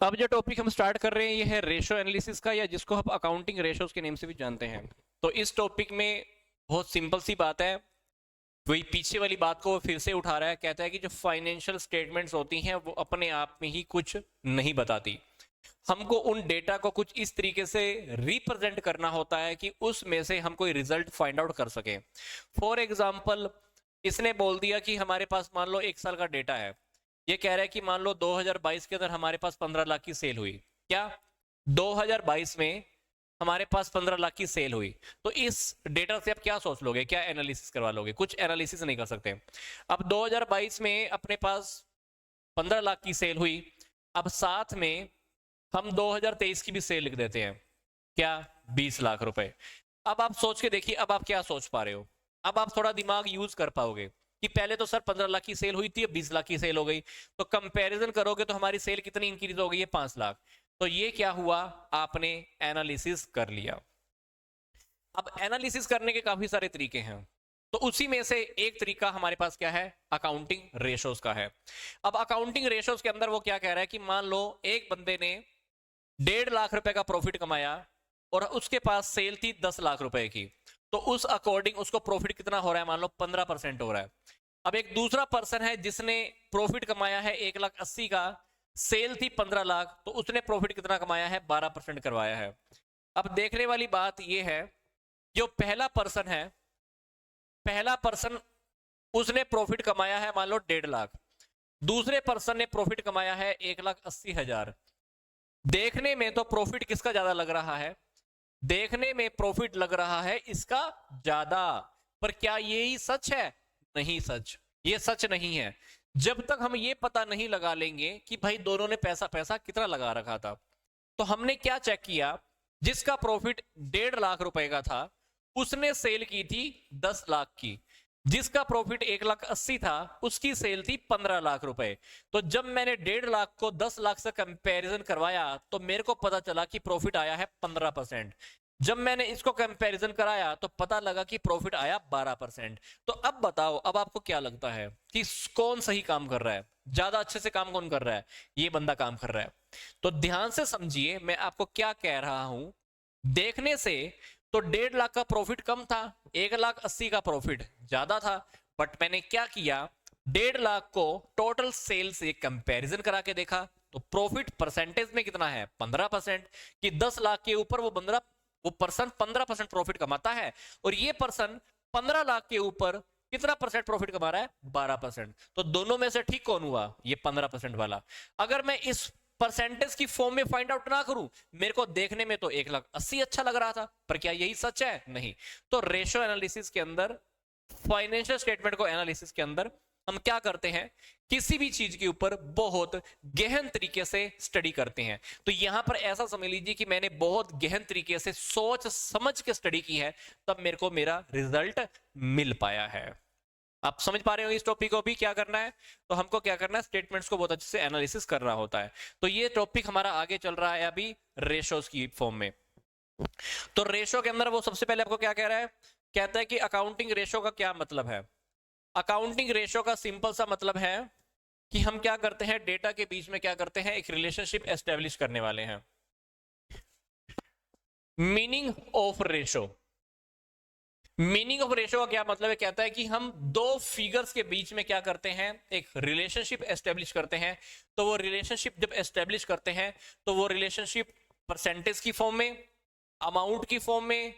अब जो टॉपिक हम स्टार्ट कर रहे हैं ये है रेशो एनालिसिस का, या जिसको हम अकाउंटिंग रेशोज के नेम से भी जानते हैं। तो इस टॉपिक में बहुत सिंपल सी बात है, वही पीछे वाली बात को वो फिर से उठा रहा है। कहता है कि जो फाइनेंशियल स्टेटमेंट्स होती हैं वो अपने आप में ही कुछ नहीं बताती, हमको उन डेटा को कुछ इस तरीके से रिप्रेजेंट करना होता है कि उसमें से हम कोई रिजल्ट फाइंड आउट कर सके। फॉर एग्जाम्पल, इसने बोल दिया कि हमारे पास मान लो 1 साल का डेटा है। ये कह रहा है कि मान लो 2022 के अंदर हमारे पास 15 लाख की सेल हुई। क्या 2022 में हमारे पास 15 लाख की सेल हुई? तो इस डेटा से आप क्या सोच लोगे, क्या एनालिसिस करवा लोगे? कुछ एनालिसिस नहीं कर सकते। अब 2022 में अपने पास 15 लाख की सेल हुई, अब साथ में हम 2023 की भी सेल लिख देते हैं, क्या 20 लाख रुपए। अब आप सोच के देखिए, अब आप क्या सोच पा रहे हो। अब आप थोड़ा दिमाग यूज कर पाओगे कि पहले तो सर 15 लाख की सेल हुई थी, अब 20 लाख की सेल हो गई, तो कंपैरिजन करोगे तो हमारी सेल कितनी इंक्रीज हो गई है? 5 लाख। तो ये क्या हुआ, आपने एनालिसिस कर लिया। अब एनालिसिस करने के काफी सारे तरीके हैं, तो उसी में से एक तरीका हमारे पास क्या है, अकाउंटिंग रेशोज का है। अब अकाउंटिंग रेशोज के अंदर वो क्या कह रहा है कि मान लो एक बंदे ने 1.5 लाख रुपए का प्रॉफिट कमाया और उसके पास सेल थी 10 लाख रुपए की, तो उस अकॉर्डिंग उसको प्रॉफिट कितना हो रहा है? मान लो 15% हो रहा है। अब एक दूसरा पर्सन है जिसने प्रॉफिट कमाया है 1,80,000 का, सेल थी 15 लाख, तो उसने प्रॉफिट कितना कमाया है? 12% करवाया है। अब देखने वाली बात यह है, जो पहला पर्सन है, पहला पर्सन उसने प्रॉफिट कमाया है मान लो 1.5 लाख, दूसरे पर्सन ने प्रॉफिट कमाया है 1,80,000। देखने में तो प्रॉफिट किसका ज्यादा लग रहा है? देखने में प्रॉफिट लग रहा है इसका ज्यादा, पर क्या यही सच है? नहीं सच, ये सच नहीं है। जब तक हम ये पता नहीं लगा लेंगे कि भाई दोनों ने पैसा पैसा कितना लगा रखा था। तो हमने क्या चेक किया, जिसका प्रॉफिट 1.5 लाख रुपए का था उसने सेल की थी 10 लाख की, जिसका प्रॉफिट 1,80,000 था उसकी सेल थी 15 लाख रुपए। तो जब मैंने 1.5 लाख को 10 लाख से कंपैरिजन करवाया तो मेरे को पता चला कि प्रॉफिट आया है 15%। जब मैंने इसको कंपैरिजन कराया तो पता लगा कि प्रॉफिट आया 12%। तो अब बताओ, अब आपको क्या लगता है कि कौन सही काम कर रहा है? ज्यादा अच्छे से काम कौन कर रहा है? ये बंदा काम कर रहा है। तो ध्यान से समझिए मैं आपको क्या कह रहा हूं। देखने से तो 1.5 लाख का प्रॉफिट कम था, 1,80,000 का प्रॉफिट ज्यादा था, बट मैंने क्या किया, 1.5 लाख को टोटल सेल से कंपैरिजन करा के देखा तो प्रॉफिट परसेंटेज में कितना है? 15%। कि 10 लाख के ऊपर वो पर्सन 15% प्रॉफिट कमाता है, और ये पर्सन 15 लाख के ऊपर कितना परसेंट प्रॉफिट कमा रहा है? 12%। तो दोनों में से ठीक कौन हुआ? ये 15% वाला। अगर मैं इस परसेंटेज की फॉर्म में फाइंड आउट ना करूं, मेरे को देखने में तो 1,80,000 अच्छा लग रहा था, पर क्या यही सच है? नहीं। तो रेशो एनालिसिस के अंदर, फाइनेंशियल स्टेटमेंट को एनालिसिस के अंदर हम क्या करते हैं, किसी भी चीज के ऊपर बहुत गहन तरीके से स्टडी करते हैं। तो यहां पर ऐसा समझ लीजिए कि मैंने बहुत गहन तरीके से सोच समझ के स्टडी की है, तब मेरे को मेरा रिजल्ट मिल पाया है। आप समझ पा रहे हो इस टॉपिक को भी क्या करना है? तो हमको क्या करना है, स्टेटमेंट्स को बहुत अच्छे से एनालिसिस करना होता है। तो ये टॉपिक हमारा आगे चल रहा है अभी रेशोज की फॉर्म में। तो रेशो के अंदर वो सबसे पहले आपको क्या कह रहा है, कहता है कि अकाउंटिंग रेशो का क्या मतलब है। अकाउंटिंग रेशो का सिंपल सा मतलब है कि हम क्या करते हैं, डेटा के बीच में क्या करते हैं, एक रिलेशनशिप एस्टेब्लिश करने वाले हैं। Meaning of ratio, meaning of ratio का क्या मतलब है, कहता है कि हम दो फिगर्स के बीच में क्या करते हैं, एक रिलेशनशिप एस्टेब्लिश करते हैं। तो वो रिलेशनशिप जब एस्टेब्लिश करते हैं तो वो रिलेशनशिप परसेंटेज की फॉर्म में, अमाउंट की फॉर्म में,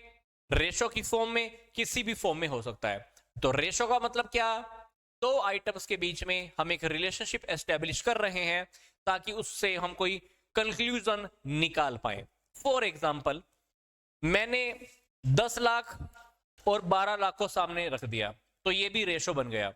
रेशो की फॉर्म में, किसी भी फॉर्म में हो सकता है। तो रेशो का मतलब क्या, दो आइटम्स के बीच में हम एक रिलेशनशिप एस्टेब्लिश कर रहे हैं ताकि उससे हम कोई कंक्लूजन निकाल पाए। फॉर एग्जाम्पल, मैंने 10 लाख और 12 लाख को सामने रख दिया, तो ये भी रेशो बन गया।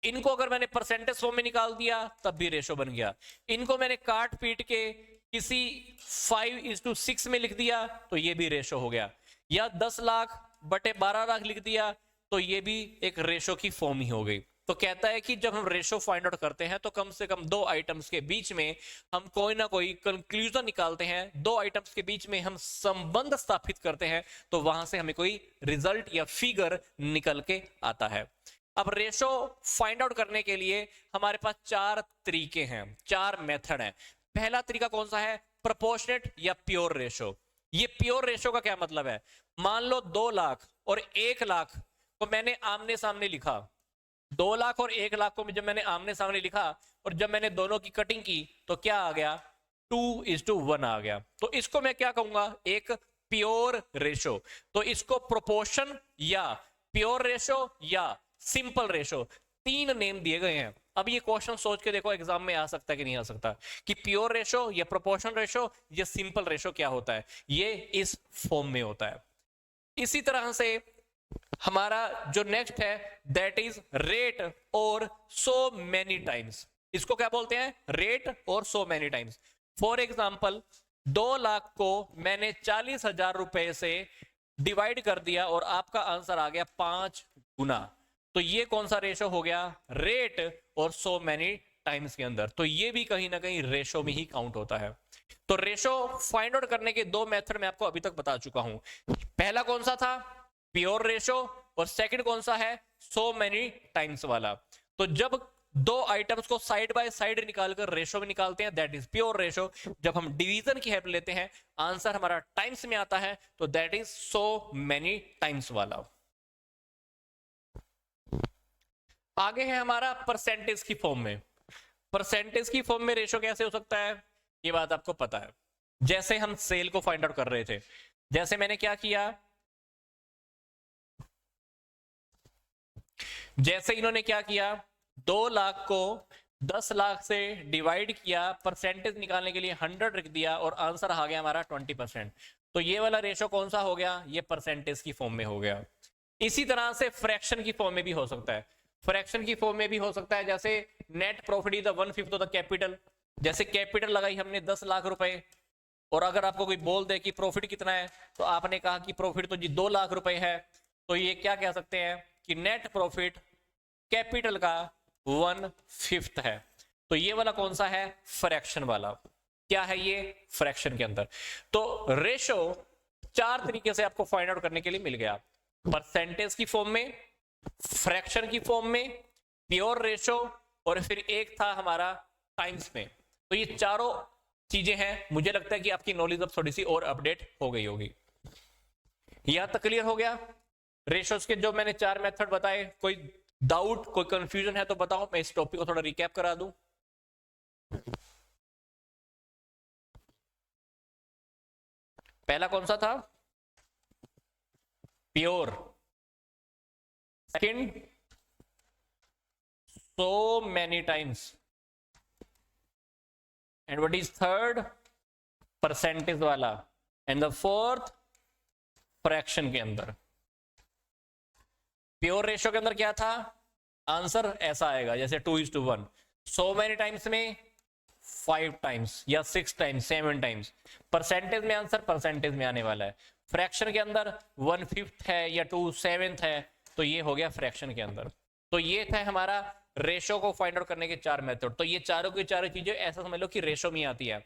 इनको अगर मैंने परसेंटेज फॉर्म में निकाल दिया तब भी रेशो बन गया। इनको मैंने काट पीट के किसी 5:6 में लिख दिया तो ये भी रेशो हो गया, या 10 लाख बटे 12 लाख लिख दिया तो ये भी एक रेशो की फॉर्म ही हो गई। तो कहता है कि जब हम रेशो फाइंड आउट करते हैं तो कम से कम दो आइटम्स के बीच में हम कोई ना कोई कंक्लूजन निकालते हैं, दो आइटम्स के बीच में हम संबंध स्थापित करते हैं, तो वहां से हमें कोई रिजल्ट या फिगर निकल के आता है। अब रेशो फाइंड आउट करने के लिए हमारे पास चार तरीके हैं, चार मेथड हैं। पहला तरीका कौन सा है? प्रोपोर्शनेट या प्योर रेशो। ये प्योर रेशो का क्या मतलब है? मान लो 2 लाख और 1 लाख को मैंने आमने सामने लिखा, 2 लाख और 1 लाख को जब मैंने आमने सामने लिखा और जब मैंने दोनों की कटिंग की तो क्या आ गया? 2:1 आ गया। तो इसको मैं क्या कहूंगा? एक प्योर रेशो। तो इसको प्रोपोर्शन या प्योर रेशो या सिंपल रेशो, 3 नेम दिए गए हैं। अब ये क्वेश्चन सोच के देखो एग्जाम में आ सकता है कि नहीं आ सकता, कि प्योर रेशो या प्रोपोर्शन रेशो या सिंपल रेशो क्या होता है। ये इस फॉर्म में होता है। इसी तरह से हमारा जो नेक्स्ट है दैट इज रेट और सो मेनी टाइम्स। इसको क्या बोलते हैं? रेट और सो many times. For example 2 lakh को मैंने 40,000 रुपए से डिवाइड कर दिया और आपका आंसर आ गया 5 गुना। तो ये कौन सा रेशो हो गया? रेट और सो मेनी टाइम्स के अंदर। तो ये भी कहीं ना कहीं रेशो में ही काउंट होता है। तो रेशो फाइंड आउट करने के 2 मेथड मैं आपको अभी तक बता चुका हूं। पहला कौन सा था? Pure ratio. और सेकंड कौन सा है? सो मेनी टाइम्स वाला। तो जब 2 आइटम्स को साइड बाय साइड निकालकर रेशो में निकालते हैं दैट इज प्योर रेशो। जब हम डिवीजन की हेल्प लेते हैं आंसर हमारा टाइम्स में आता है तो that is so many times वाला। आगे है हमारा परसेंटेज की फॉर्म में। परसेंटेज की फॉर्म में रेशो कैसे हो सकता है? ये बात आपको पता है। जैसे हम सेल को फाइंड आउट कर रहे थे, जैसे मैंने क्या किया, जैसे इन्होंने क्या किया, 2 लाख को 10 लाख से डिवाइड किया, परसेंटेज निकालने के लिए 100 रख दिया और आंसर आ गया हमारा 20%। तो ये वाला रेशो कौन सा हो गया? ये परसेंटेज की फॉर्म में हो गया। इसी तरह से फ्रैक्शन की फॉर्म में भी हो सकता है। फ्रैक्शन की फॉर्म में भी हो सकता है, जैसे net profit is the 1/5 of the capital. जैसे कैपिटल लगाई हमने 10 लाख रुपए और अगर आपको कोई बोल दे कि प्रॉफिट कितना है तो आपने कहा कि प्रॉफिट तो जी 2 लाख रुपए है, तो ये क्या कह सकते हैं कि नेट प्रॉफिट कैपिटल का 1/5 है। तो ये वाला कौन सा है? फ्रैक्शन वाला। क्या है ये? फ्रैक्शन के अंदर। तो रेशो 4 तरीके से आपको फाइंड आउट करने के लिए मिल गया। परसेंटेज की फॉर्म में, फ्रैक्शन की फॉर्म में, प्योर रेशो और फिर एक था हमारा टाइम्स में। तो ये चारों चीजें हैं। मुझे लगता है कि आपकी नॉलेज अब थोड़ी सी और अपडेट हो गई होगी। यहां तक क्लियर हो गया? रेशोस के जो मैंने 4 मेथड बताए, कोई डाउट, कोई कंफ्यूजन है तो बताओ, मैं इस टॉपिक को थोड़ा रिकैप करा दूं। पहला कौन सा था? Pure. Second so many times, and what is third? Percentage वाला। एंड द फोर्थ फ्रैक्शन के अंदर। प्योर रेशियो के अंदर क्या था? आंसर ऐसा आएगा जैसे 2:1। सो मेनी टाइम्स में 5 टाइम्स या 6 टाइम्स, 7 टाइम्स। परसेंटेज में आंसर परसेंटेज में आने वाला है। फ्रैक्शन के अंदर 1/5 है या 2/7 है, तो ये हो गया फ्रैक्शन के अंदर। तो ये था हमारा रेशो को फाइंड आउट करने के 4 मेथड। तो ये चारों की चारों चीजें ऐसा समझ लो कि रेशो में आती है।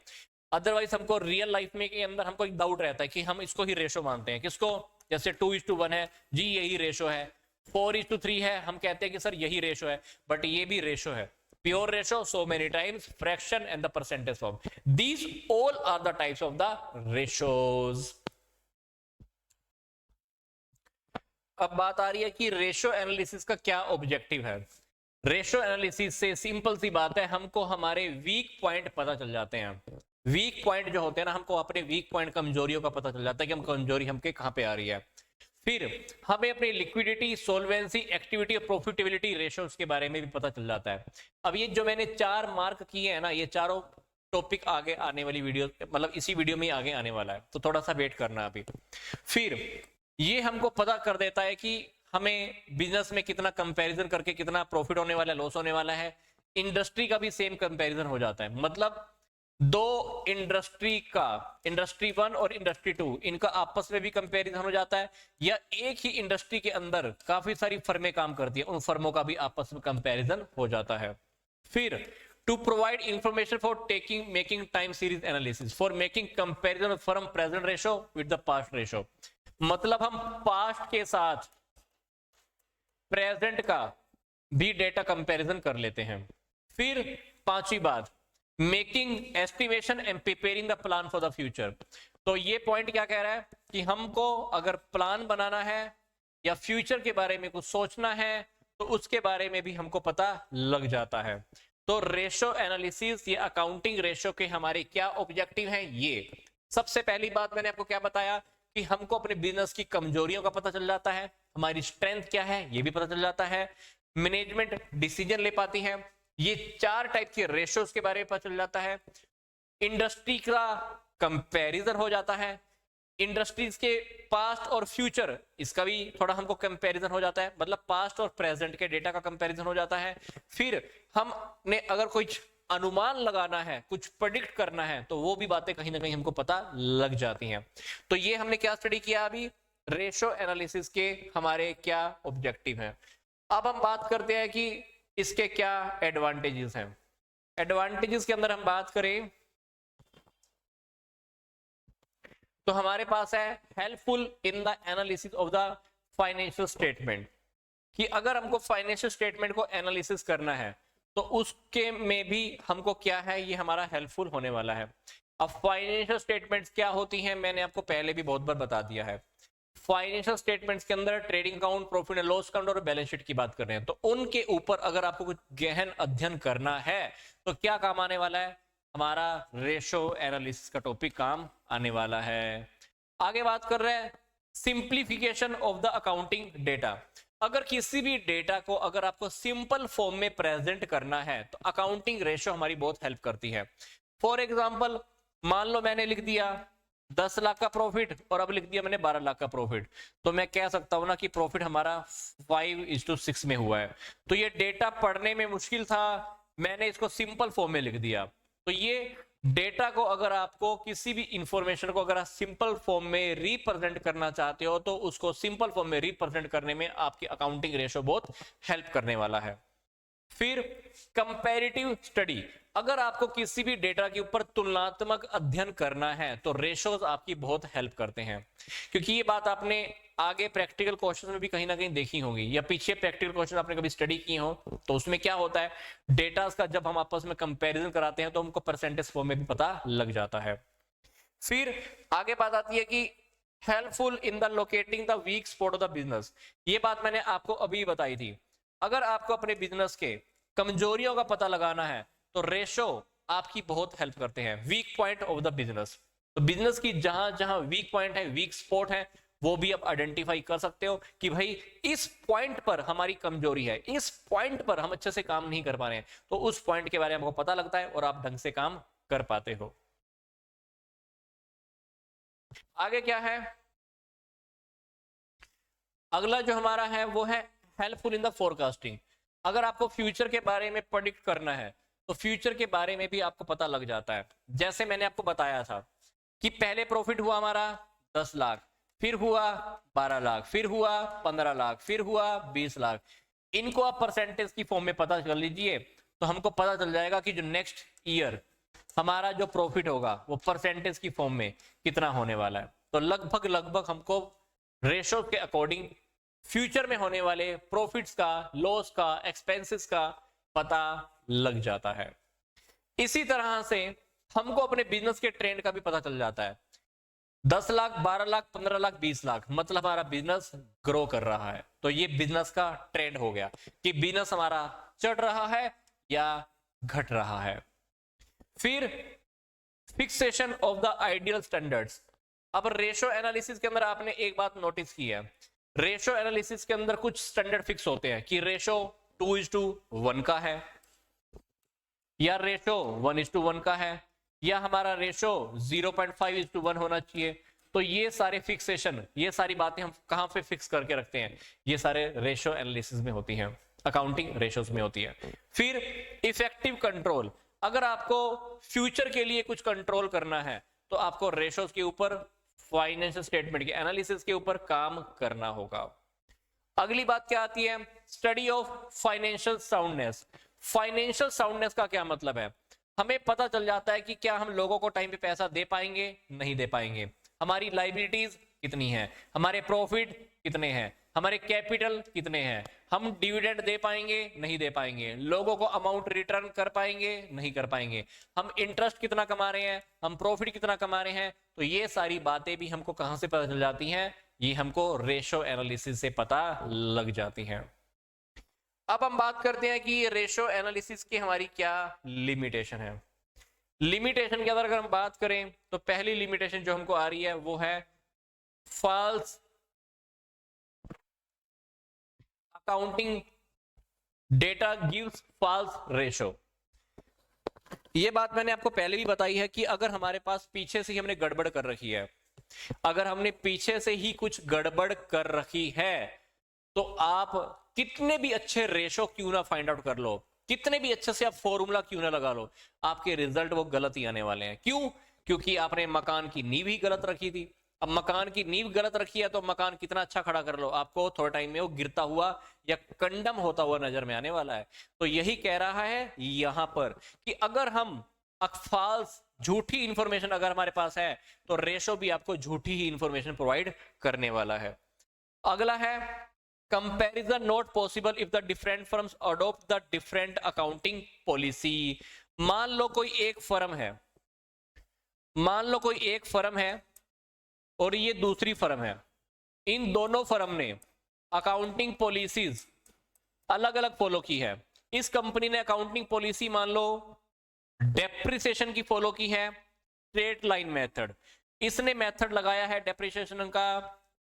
अदरवाइज हमको रियल लाइफ में के अंदर हमको एक डाउट रहता है कि हम इसको ही रेशो मानते हैं। किसको? जैसे 2:1 है जी, यही रेशो है। 4:3 है, हम कहते हैं कि सर यही रेशो है, बट ये भी रेशो है। Pure ratio, so many times, fraction and the percentage form, these all are the types of the ratios. अब बात आ रही है कि रेशो एनालिसिस का क्या ऑब्जेक्टिव है। रेशो एनालिसिस से सिंपल सी बात है, हमको हमारे वीक पॉइंट पता चल जाते हैं। वीक पॉइंट जो होते हैं ना, हमको अपने वीक पॉइंट, कमजोरियों का पता चल जाता है कि हम कमजोरी हमके कहां पे आ रही है। फिर हमें अपनी लिक्विडिटी, सोल्वेंसी, एक्टिविटी और प्रॉफिटेबिलिटी रेशोज के बारे में भी पता चल जाता है। अब ये जो मैंने 4 मार्क किए हैं ना, ये चारों टॉपिक आगे आने वाली वीडियो, मतलब इसी वीडियो में आगे आने वाला है, तो थोड़ा सा वेट करना अभी। फिर ये हमको पता कर देता है कि हमें बिजनेस में कितना कंपैरिजन करके कितना प्रॉफिट होने वाला है, लॉस होने वाला है। इंडस्ट्री का भी सेम कंपैरिजन हो जाता है, मतलब 2 इंडस्ट्री का, इंडस्ट्री 1 और इंडस्ट्री 2, इनका आपस में भी कंपैरिजन हो जाता है, या एक ही इंडस्ट्री के अंदर काफी सारी फर्में काम करती है, उन फर्मों का भी आपस में कंपैरिजन हो जाता है। फिर to provide information for making time series analysis for making comparison of firm present ratio with the past ratio, मतलब हम पास्ट के साथ प्रेजेंट का भी डेटा कंपैरिजन कर लेते हैं। फिर 5वीं बात, making estimation and preparing the plan for the future. तो ये पॉइंट क्या कह रहा है कि हमको अगर प्लान बनाना है या फ्यूचर के बारे में कुछ सोचना है तो उसके बारे में भी हमको पता लग जाता है। तो रेशो एनालिसिस, ये अकाउंटिंग रेशो के हमारे क्या ऑब्जेक्टिव हैं। ये सबसे पहली बात मैंने आपको क्या बताया कि हमको अपने बिजनेस की कमजोरियों का पता चल जाता है, हमारी स्ट्रेंथ क्या है ये भी पता चल जाता है, मैनेजमेंट डिसीजन ले पाती है, ये 4 टाइप के रेशोज के बारे में पता चल जाता है। इंडस्ट्री का कंपैरिजन हो जाता है, इंडस्ट्रीज के पास्ट और फ्यूचर इसका भी थोड़ा हमको कंपैरिजन हो जाता है, मतलब पास्ट और प्रेजेंट के डेटा का कंपैरिजन हो जाता है। फिर हमने अगर कुछ अनुमान लगाना है, कुछ प्रेडिक्ट करना है, तो वो भी बातें कहीं ना कहीं हमको पता लग जाती हैं। तो ये हमने क्या स्टडी किया अभी, रेशो एनालिसिस के हमारे क्या ऑब्जेक्टिव हैं। अब हम बात करते हैं कि इसके क्या एडवांटेजेस हैं। एडवांटेजेस के अंदर हम बात करें तो हमारे पास है helpful in the analysis of the financial statement, कि अगर हमको फाइनेंशियल स्टेटमेंट को एनालिसिस करना है तो उसके में भी हमको क्या है, ये हमारा हेल्पफुल होने वाला है। अब फाइनेंशियल स्टेटमेंट्स क्या होती हैं, मैंने आपको पहले भी बहुत बार बता दिया है। फाइनेंशियल स्टेटमेंट्स के अंदर trading account, profit and loss account और बैलेंस शीट की बात कर रहे हैं, तो उनके ऊपर अगर आपको कुछ गहन अध्ययन करना है तो क्या काम आने वाला है, हमारा रेशो एनालिसिस का टॉपिक काम आने वाला है। आगे बात कर रहे हैं simplification of the accounting data. अगर किसी भी डेटा को अगर आपको सिंपल फॉर्म में प्रेजेंट करना है तो अकाउंटिंग रेशो हमारी बहुत हेल्प करती है। फॉर एग्जांपल, मान लो मैंने लिख दिया 10 लाख का प्रॉफिट और अब लिख दिया मैंने 12 लाख का प्रॉफिट, तो मैं कह सकता हूं ना कि प्रॉफिट हमारा 5:6 में हुआ है। तो ये डेटा पढ़ने में मुश्किल था, मैंने इसको सिंपल फॉर्म में लिख दिया। तो ये डेटा को अगर आपको किसी भी इंफॉर्मेशन को अगर आप सिंपल फॉर्म में रिप्रेजेंट करना चाहते हो तो उसको सिंपल फॉर्म में रिप्रेजेंट करने में आपकी अकाउंटिंग रेशो बहुत हेल्प करने वाला है। फिर कंपैरेटिव स्टडी, अगर आपको किसी भी डेटा के ऊपर तुलनात्मक अध्ययन करना है तो रेशोज आपकी बहुत हेल्प करते हैं, क्योंकि ये बात आपने आगे प्रैक्टिकल क्वेश्चन में भी कहीं ना कहीं देखी होगी या पीछे प्रैक्टिकल क्वेश्चन आपने कभी स्टडी किए हो, तो उसमें क्या होता है, डेटा का जब हम आपस में कंपैरिजन कराते हैं तो हमको परसेंटेज फॉर्म में भी पता लग जाता है। फिर आगे बात आती है कि helpful in the locating the week spot of the business. ये बात मैंने आपको अभी बताई थी, अगर आपको अपने बिजनेस के कमजोरियों का पता लगाना है तो रेशो आपकी बहुत हेल्प करते हैं, weak point of the business. तो बिजनेस की जहां जहां वीक पॉइंट है, वीक स्पॉट है, वो भी आप आइडेंटिफाई कर सकते हो कि भाई इस पॉइंट पर हमारी कमजोरी है, इस पॉइंट पर हम अच्छे से काम नहीं कर पा रहे हैं, तो उस पॉइंट के बारे में आपको पता लगता है और आप ढंग से काम कर पाते हो। आगे क्या है, अगला जो हमारा है वो है हेल्पफुल इन द फोरकास्टिंग। अगर आपको फ्यूचर के बारे में प्रेडिक्ट करना है तो फ्यूचर के बारे में भी आपको पता लग जाता है। जैसे मैंने आपको बताया था कि पहले प्रॉफिट हुआ हमारा 10 लाख, फिर हुआ 12 लाख, फिर हुआ 15 लाख, फिर हुआ 20 लाख। इनको आप परसेंटेज की फॉर्म में पता कर लीजिए तो हमको पता चल जाएगा कि जो नेक्स्ट ईयर हमारा जो प्रॉफिट होगा वो परसेंटेज की फॉर्म में कितना होने वाला है। तो लगभग लगभग हमको रेशो के अकॉर्डिंग फ्यूचर में होने वाले प्रॉफिट्स का, लॉस का, एक्सपेंसेस का पता लग जाता है। इसी तरह से हमको अपने बिजनेस के ट्रेंड का भी पता चल जाता है। 10 लाख, 12 लाख, 15 लाख, 20 लाख, मतलब हमारा बिजनेस ग्रो कर रहा है, तो ये बिजनेस का ट्रेंड हो गया कि बिजनेस हमारा चढ़ रहा है या घट रहा है। फिर fixation of the ideal standards. अब रेशो एनालिसिस के अंदर आपने एक बात नोटिस की है, रेशो एनालिसिस के अंदर कुछ स्टैंडर्ड फिक्स होते हैं कि रेशो 2:1 का है या रेशो 1:1 का है या हमारा रेशो 0.5:1 होना चाहिए। तो ये सारे फिक्सेशन, ये सारी बातें हम कहां पे फिक्स करके रखते हैं, ये सारे रेशो एनालिसिस में होती हैं, अकाउंटिंग रेशोस में होती है। फिर इफेक्टिव कंट्रोल, अगर आपको फ्यूचर के लिए कुछ कंट्रोल करना है तो आपको रेशोस के ऊपर, फाइनेंशियल स्टेटमेंट के एनालिसिस के ऊपर काम करना होगा। अगली बात क्या आती है, study of financial soundness. Financial soundness का क्या मतलब है, हमें पता चल जाता है कि क्या हम लोगों को टाइम पे पैसा दे पाएंगे, नहीं दे पाएंगे, हमारी लायबिलिटीज कितनी है, हमारे प्रॉफिट कितने हैं, हमारे कैपिटल कितने हैं, हम डिविडेंड दे पाएंगे नहीं दे पाएंगे, लोगों को अमाउंट रिटर्न कर पाएंगे नहीं कर पाएंगे, हम इंटरेस्ट कितना कमा रहे हैं, हम प्रॉफिट कितना कमा रहे हैं। तो ये सारी बातें भी हमको कहां से पता चल जाती हैं, ये हमको रेशो एनालिसिस से पता लग जाती हैं। अब हम बात करते हैं कि रेशो एनालिसिस की हमारी क्या लिमिटेशन है। लिमिटेशन के अंदर अगर हम बात करें तो पहली लिमिटेशन जो हमको आ रही है वो है false accounting data gives false ratio. ये बात मैंने आपको पहले भी बताई है कि अगर हमारे पास पीछे से ही हमने गड़बड़ कर रखी है, अगर हमने पीछे से ही कुछ गड़बड़ कर रखी है, तो आप कितने भी अच्छे रेशो क्यों ना फाइंड आउट कर लो, कितने भी अच्छे से आप फॉर्मूला क्यों ना लगा लो, आपके रिजल्ट वो गलत ही आने वाले हैं। क्यों? क्योंकि आपने मकान की नींव ही गलत रखी थी। अब मकान की नींव गलत रखी है तो मकान कितना अच्छा खड़ा कर लो, आपको थोड़ा टाइम में वो गिरता हुआ या कंडम होता हुआ नजर में आने वाला है। तो यही कह रहा है यहां पर कि अगर हम फॉल्स झूठी इंफॉर्मेशन अगर हमारे पास है तो रेशो भी आपको झूठी ही इंफॉर्मेशन प्रोवाइड करने वाला है। अगला है comparison not possible if the different firms adopt the different accounting policy. मान लो कोई एक फर्म है, मान लो कोई एक फर्म है और ये दूसरी फर्म है, इन दोनों फर्म ने अकाउंटिंग पॉलिसीज अलग अलग फॉलो की है। इस कंपनी ने अकाउंटिंग पॉलिसी मान लो डेप्रिसिएशन की फॉलो की है, स्ट्रेट लाइन मेथड, इसने मेथड लगाया है डेप्रिसिएशन का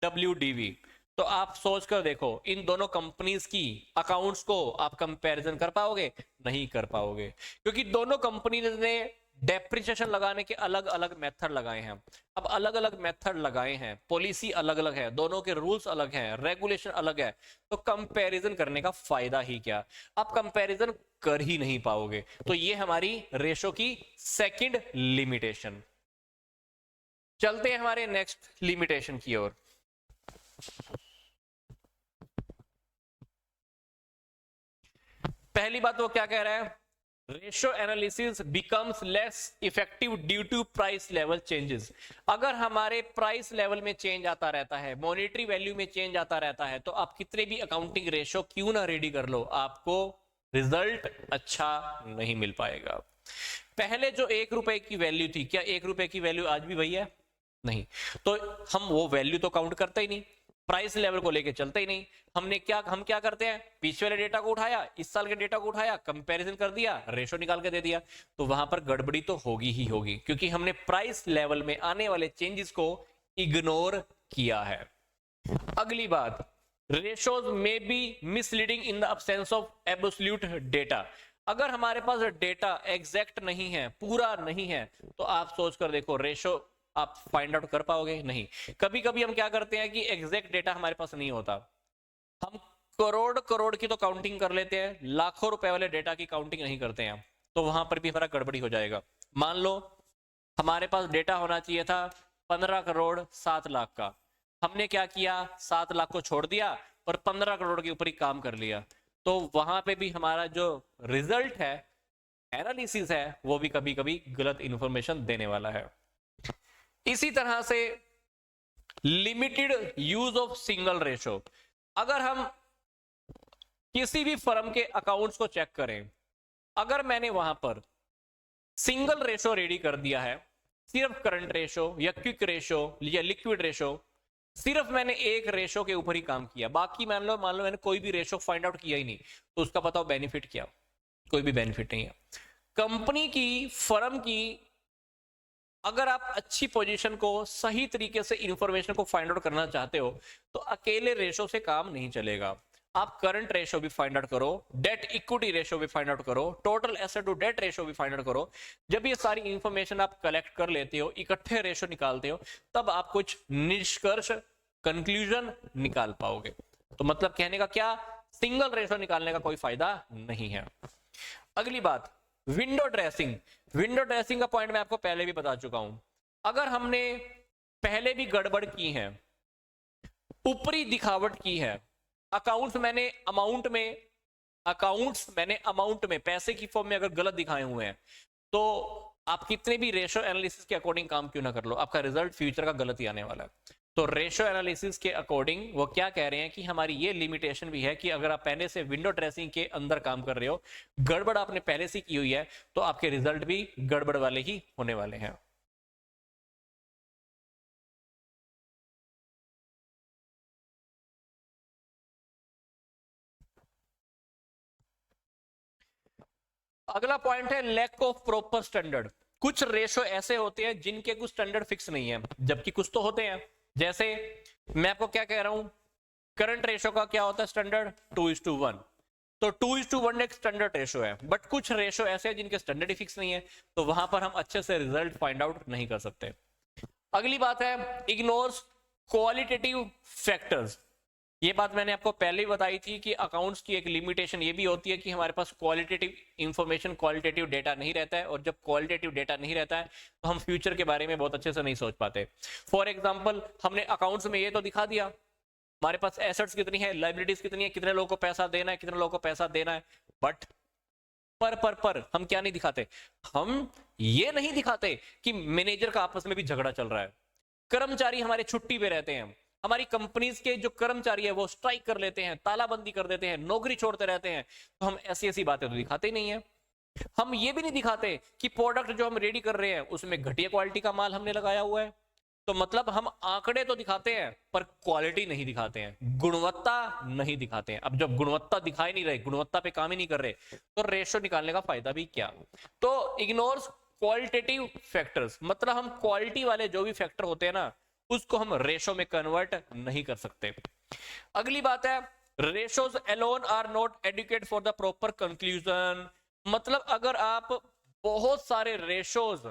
WDV। तो आप सोच कर देखो इन दोनों कंपनीज की अकाउंट्स को आप कंपैरिजन कर पाओगे? नहीं कर पाओगे, क्योंकि दोनों कंपनी ने डेप्रिसिएशन लगाने के अलग अलग मेथड लगाए हैं। अब अलग अलग मेथड लगाए हैं, पॉलिसी अलग अलग है, दोनों के रूल्स अलग हैं, रेगुलेशन अलग है, तो कंपैरिजन करने का फायदा ही क्या? आप कंपैरिजन कर ही नहीं पाओगे। तो ये हमारी रेशो की सेकंड लिमिटेशन। चलते हैं हमारे नेक्स्ट लिमिटेशन की ओर। पहली बात वो क्या कह रहा है, ratio analysis becomes less effective due to price level changes. अगर हमारे प्राइस लेवल में चेंज आता रहता है, मॉनेटरी वैल्यू में चेंज आता रहता है, तो आप कितने भी अकाउंटिंग रेशो क्यों ना रेडी कर लो, आपको रिजल्ट अच्छा नहीं मिल पाएगा। पहले जो 1 रुपए की वैल्यू थी, क्या 1 रुपए की वैल्यू आज भी वही है? नहीं। तो हम वो वैल्यू तो काउंट करते ही नहीं, प्राइस लेवल को लेके चलते ही नहीं। हम क्या करते हैं, पीछे वाले डेटा को उठाया, इस साल के डेटा को उठाया, कंपैरिजन कर दिया, रेशो निकाल के दे दिया। तो वहां पर गड़बड़ी तो होगी ही होगी, क्योंकि हमने प्राइस लेवल में आने वाले चेंजेस को इग्नोर किया है। अगली बात, रेशोज में be misleading in the absence of absolute data. अगर हमारे पास डेटा एग्जैक्ट नहीं है, पूरा नहीं है, तो आप सोच कर देखो रेशो आप फाइंड आउट कर पाओगे? नहीं। कभी कभी हम क्या करते हैं कि एग्जैक्ट डेटा हमारे पास नहीं होता, हम करोड़ करोड़ की तो काउंटिंग कर लेते हैं, लाखों रुपए वाले डेटा की काउंटिंग नहीं करते हैं, तो वहां पर भी हमारा गड़बड़ी हो जाएगा। मान लो हमारे पास डेटा होना चाहिए था 15 करोड़ 7 लाख का, हमने क्या किया, 7 लाख को छोड़ दिया और 15 करोड़ के ऊपर ही काम कर लिया। तो वहां पे भी हमारा जो रिजल्ट है, एनालिसिस है, वो भी कभी कभी गलत इंफॉर्मेशन देने वाला है। इसी तरह से limited use of single ratio. अगर हम किसी भी फर्म के अकाउंट्स को चेक करें, अगर मैंने वहां पर सिंगल रेशो रेडी कर दिया है, सिर्फ करंट रेशो या क्विक रेशो या लिक्विड रेशो, सिर्फ मैंने एक रेशो के ऊपर ही काम किया, बाकी मान लो मैंने कोई भी रेशो फाइंड आउट किया ही नहीं, तो उसका बताओ बेनिफिट क्या? कोई भी बेनिफिट नहीं है। कंपनी की, फर्म की, अगर आप अच्छी पोजीशन को, सही तरीके से इंफॉर्मेशन को फाइंड आउट करना चाहते हो, तो अकेले रेशो से काम नहीं चलेगा। आप करंट रेशो भी फाइंड आउट करो, डेट इक्विटी रेशो भी फाइंड आउट करो, total asset to debt ratio भी फाइंड आउट करो। जब ये सारी इंफॉर्मेशन आप कलेक्ट कर लेते हो, इकट्ठे रेशो निकालते हो, तब आप कुछ निष्कर्ष, कंक्लूजन निकाल पाओगे। तो मतलब कहने का क्या, सिंगल रेशो निकालने का कोई फायदा नहीं है। अगली बात, विंडो ड्रेसिंग। विंडो ड्रेसिंग का पॉइंट मैं आपको पहले भी बता चुका हूं। अगर हमने पहले भी गड़बड़ की है, ऊपरी दिखावट की है, अकाउंट्स मैंने अमाउंट में पैसे की फॉर्म में अगर गलत दिखाए हुए हैं, तो आप कितने भी रेशो एनालिसिस के अकॉर्डिंग काम क्यों ना कर लो, आपका रिजल्ट फ्यूचर का गलत ही आने वाला है। तो रेशो एनालिसिस के अकॉर्डिंग वो क्या कह रहे हैं कि हमारी ये लिमिटेशन भी है कि अगर आप पहले से विंडो ड्रेसिंग के अंदर काम कर रहे हो, गड़बड़ आपने पहले से की हुई है, तो आपके रिजल्ट भी गड़बड़ वाले ही होने वाले हैं। अगला पॉइंट है लैक ऑफ प्रॉपर स्टैंडर्ड। कुछ रेशो ऐसे होते हैं जिनके कुछ स्टैंडर्ड फिक्स नहीं है, जबकि कुछ तो होते हैं। जैसे मैं आपको क्या कह रहा हूं, करंट रेशो का क्या होता है स्टैंडर्ड, 2:1। तो 2:1 एक स्टैंडर्ड रेशो है, बट कुछ रेशो ऐसे हैं जिनके स्टैंडर्ड ही फिक्स नहीं है, तो वहां पर हम अच्छे से रिजल्ट फाइंड आउट नहीं कर सकते। अगली बात है इग्नोर्स क्वालिटेटिव फैक्टर्स। ये बात मैंने आपको पहले ही बताई थी कि अकाउंट्स की एक लिमिटेशन ये भी होती है कि हमारे पास क्वालिटेटिव इंफॉर्मेशन, क्वालिटेटिव डेटा नहीं रहता है, और जब क्वालिटेटिव डेटा नहीं रहता है तो हम फ्यूचर के बारे में बहुत अच्छे से नहीं सोच पाते। फॉर एग्जांपल, हमने अकाउंट्स में ये तो दिखा दिया हमारे पास एसेट्स कितनी है, लाइबिलिटीज कितनी है, कितने लोगों को पैसा देना है, कितने लोगों को पैसा देना है, बट पर हम क्या नहीं दिखाते, हम ये नहीं दिखाते कि मैनेजर का आपस में भी झगड़ा चल रहा है, कर्मचारी हमारे छुट्टी पे रहते हैं, हमारी कंपनीज के जो कर्मचारी है वो स्ट्राइक कर लेते हैं, तालाबंदी कर देते हैं, नौकरी छोड़ते रहते हैं, तो हम ऐसी ऐसी बातें तो दिखाते ही नहीं है। हम ये भी नहीं दिखाते कि प्रोडक्ट जो हम रेडी कर रहे हैं उसमें घटिया क्वालिटी का माल हमने लगाया हुआ है। तो मतलब हम आंकड़े तो दिखाते हैं पर क्वालिटी नहीं दिखाते हैं, गुणवत्ता नहीं दिखाते हैं। अब जब गुणवत्ता दिखाई नहीं रहे, गुणवत्ता पे काम ही नहीं कर रहे, तो रेशो निकालने का फायदा भी क्या। तो इग्नोर्स क्वालिटेटिव फैक्टर्स, मतलब हम क्वालिटी वाले जो भी फैक्टर होते हैं ना, उसको हम रेशो में कन्वर्ट नहीं कर सकते। अगली बात है ratios alone are not adequate for the proper conclusion. मतलब अगर आप बहुत सारे रेशोज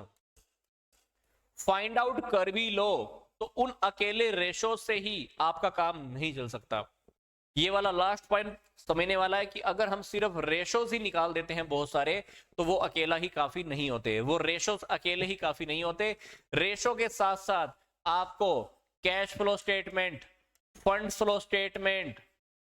फाइंड आउट कर भी लो तो उन अकेले रेशो से ही आपका काम नहीं चल सकता। ये वाला लास्ट पॉइंट समझने वाला है कि अगर हम सिर्फ रेशोज ही निकाल देते हैं बहुत सारे, तो वो अकेला ही काफी नहीं होते, वो रेशोज अकेले ही काफी नहीं होते। रेशो के साथ साथ आपको cash flow statement, fund flow statement,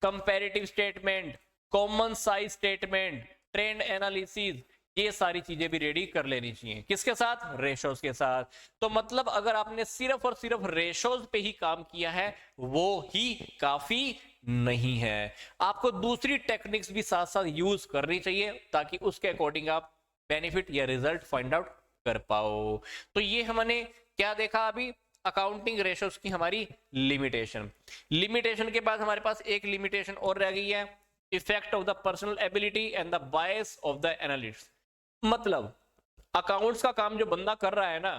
comparative statement, common size statement, trend analysis, ये सारी चीजें भी रेडी कर लेनी चाहिए। किसके साथ, रेशोज के साथ। तो मतलब अगर आपने सिर्फ और सिर्फ रेशोज पे ही काम किया है वो ही काफी नहीं है, आपको दूसरी टेक्निक्स भी साथ साथ यूज करनी चाहिए ताकि उसके अकॉर्डिंग आप बेनिफिट या रिजल्ट फाइंड आउट कर पाओ। तो ये हमने क्या देखा अभी, अकाउंटिंग रेशोज की हमारी लिमिटेशन। लिमिटेशन के बाद हमारे पास एक लिमिटेशन और रह गई है, effect of the personal ability and the bias of the analyst. मतलब अकाउंट्स का काम जो बंदा कर रहा है ना,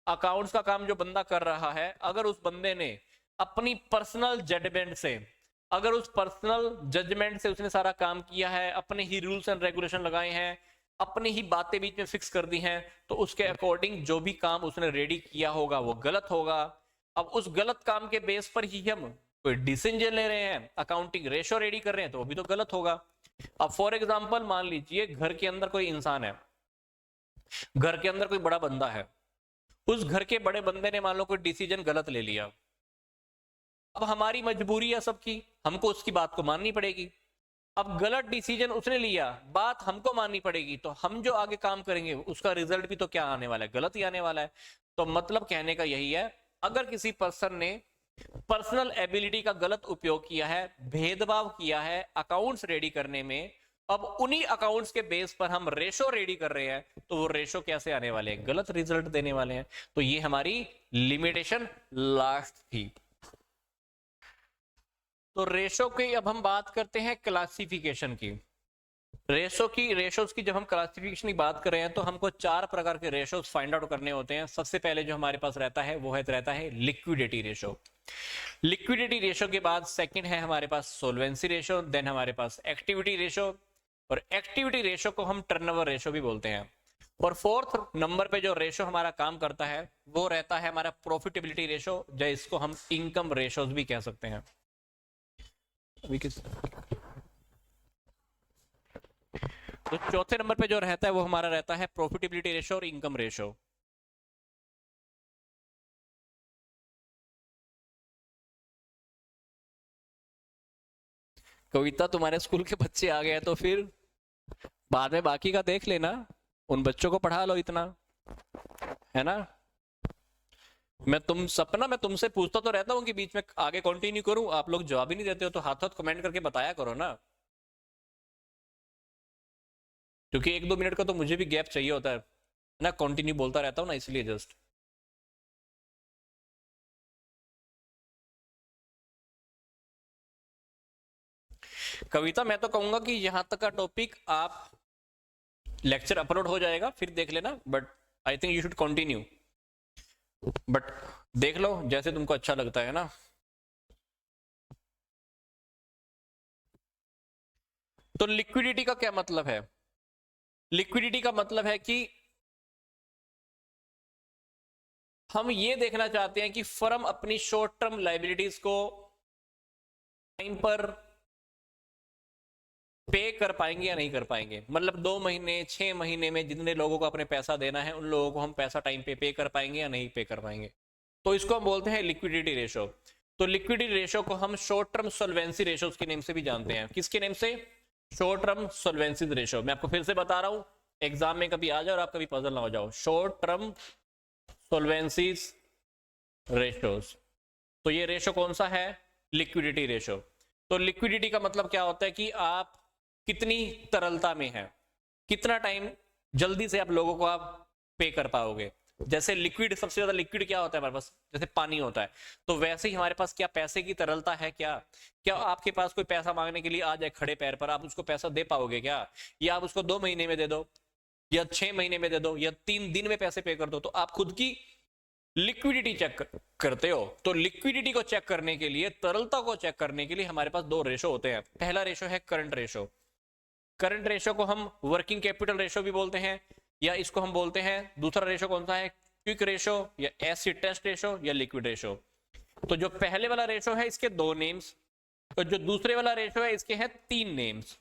अकाउंट्स का काम जो बंदा कर रहा है, अगर उस बंदे ने अपनी पर्सनल जजमेंट से, अगर उस पर्सनल जजमेंट से उसने सारा काम किया है, अपने ही रूल्स एंड रेगुलेशन लगाए हैं, अपनी ही बातें बीच में फिक्स कर दी हैं, तो उसके अकॉर्डिंग जो भी काम उसने रेडी किया होगा वो गलत होगा। अब उस गलत काम के बेस पर ही हम कोई डिसीजन ले रहे हैं, अकाउंटिंग रेशो रेडी कर रहे हैं, तो वो भी तो गलत होगा। अब फॉर एग्जांपल मान लीजिए घर के अंदर कोई इंसान है, घर के अंदर कोई बड़ा बंदा है, उस घर के बड़े बंदे ने मान लो कोई डिसीजन गलत ले लिया। अब हमारी मजबूरी है सबकी, हमको उसकी बात को माननी पड़ेगी। अब गलत डिसीजन उसने लिया, बात हमको माननी पड़ेगी, तो हम जो आगे काम करेंगे उसका रिजल्ट भी तो क्या आने वाला है, गलत ही आने वाला है। तो मतलब कहने का यही है, अगर किसी पर्सन ने पर्सनल एबिलिटी का गलत उपयोग किया है, भेदभाव किया है अकाउंट्स रेडी करने में, अब उन्हीं अकाउंट्स के बेस पर हम रेशो रेडी कर रहे हैं, तो वो रेशो कैसे आने वाले हैं, गलत रिजल्ट देने वाले हैं। तो ये हमारी लिमिटेशन लास्ट थी। तो रेशो की अब हम बात करते हैं क्लासिफिकेशन की। रेशोज की जब हम क्लासिफिकेशन की बात कर रहे हैं तो हमको 4 प्रकार के रेशोज फाइंड आउट करने होते हैं। सबसे पहले जो हमारे पास रहता है वो रहता है लिक्विडिटी रेशो। लिक्विडिटी रेशो के बाद सेकंड है हमारे पास सोल्वेंसी रेशो, देन हमारे पास एक्टिविटी रेशो, और एक्टिविटी रेशो को हम टर्नओवर रेशो भी बोलते हैं। और फोर्थ नंबर पे जो रेशो हमारा काम करता है वो रहता है हमारा प्रॉफिटेबिलिटी रेशो, जो इसको हम इनकम रेशोज भी कह सकते हैं। तो चौथे नंबर पे जो रहता है वो हमारा रहता है प्रॉफिटेबिलिटी रेशो और इनकम रेशो। कविता, तुम्हारे स्कूल के बच्चे आ गए तो फिर बाद में बाकी का देख लेना, उन बच्चों को पढ़ा लो इतना, है ना। मैं तुमसे पूछता तो रहता हूँ कि बीच में आगे कंटिन्यू करूं, आप लोग जवाब ही नहीं देते हो, तो हाथ हाथ कमेंट करके बताया करो ना, क्योंकि 1-2 मिनट का तो मुझे भी गैप चाहिए होता है ना, कंटिन्यू बोलता रहता हूँ ना, इसलिए जस्ट। कविता, मैं तो कहूंगा कि यहां तक का टॉपिक आप लेक्चर अपलोड हो जाएगा फिर देख लेना, but I think you should continue, but देख लो जैसे तुमको अच्छा लगता है ना। तो लिक्विडिटी का क्या मतलब है? लिक्विडिटी का मतलब है कि हम ये देखना चाहते हैं कि फर्म अपनी शॉर्ट टर्म लाइबिलिटीज को टाइम पर पे कर पाएंगे या नहीं कर पाएंगे, मतलब 2 महीने 6 महीने में जितने लोगों को अपने पैसा देना है उन लोगों को हम पैसा टाइम पे कर पाएंगे या नहीं पे कर पाएंगे, तो इसको हम बोलते हैं लिक्विडिटी रेशो। तो लिक्विडिटी रेशो को हम शॉर्ट टर्म सोल्वेंसी रेशो के नेम से भी जानते हैं। किसके नेम से? Short term solvency ratio. मैं आपको फिर से बता रहा हूं, एग्जाम में कभी आ जाओ और आप कभी पजल ना हो जाओ। शॉर्ट टर्म सोल्वेंसी रेशोस, तो ये रेशो कौन सा है? Liquidity ratio. तो लिक्विडिटी का मतलब क्या होता है कि आप कितनी तरलता में है, कितना टाइम जल्दी से आप लोगों को आप पे कर पाओगे। जैसे लिक्विड, सबसे ज्यादा लिक्विड क्या होता है हमारे पास? जैसे पानी होता है, तो वैसे ही हमारे पास क्या पैसे की तरलता है क्या? क्या आपके पास कोई पैसा मांगने के लिए आ जाए खड़े पैर पर, आप उसको पैसा दे पाओगे क्या? या आप उसको 2 महीने में दे दो, या 6 महीने में दे दो, या 3 दिन में पैसे पे कर दो, तो आप खुद की लिक्विडिटी चेक करते हो। तो लिक्विडिटी को चेक करने के लिए, तरलता को चेक करने के लिए हमारे पास 2 रेशो होते हैं। पहला रेशो है करंट रेशो। करंट रेशो को हम वर्किंग कैपिटल रेशो भी बोलते हैं, या इसको हम बोलते हैं, दूसरा रेशो कौन सा है? क्विक रेशो, या एसिड टेस्ट रेशो, या लिक्विड रेशो। तो जो पहले वाला रेशो है इसके 2 नेम्स, तो जो दूसरे वाला रेशो है इसके हैं 3 नेम्स।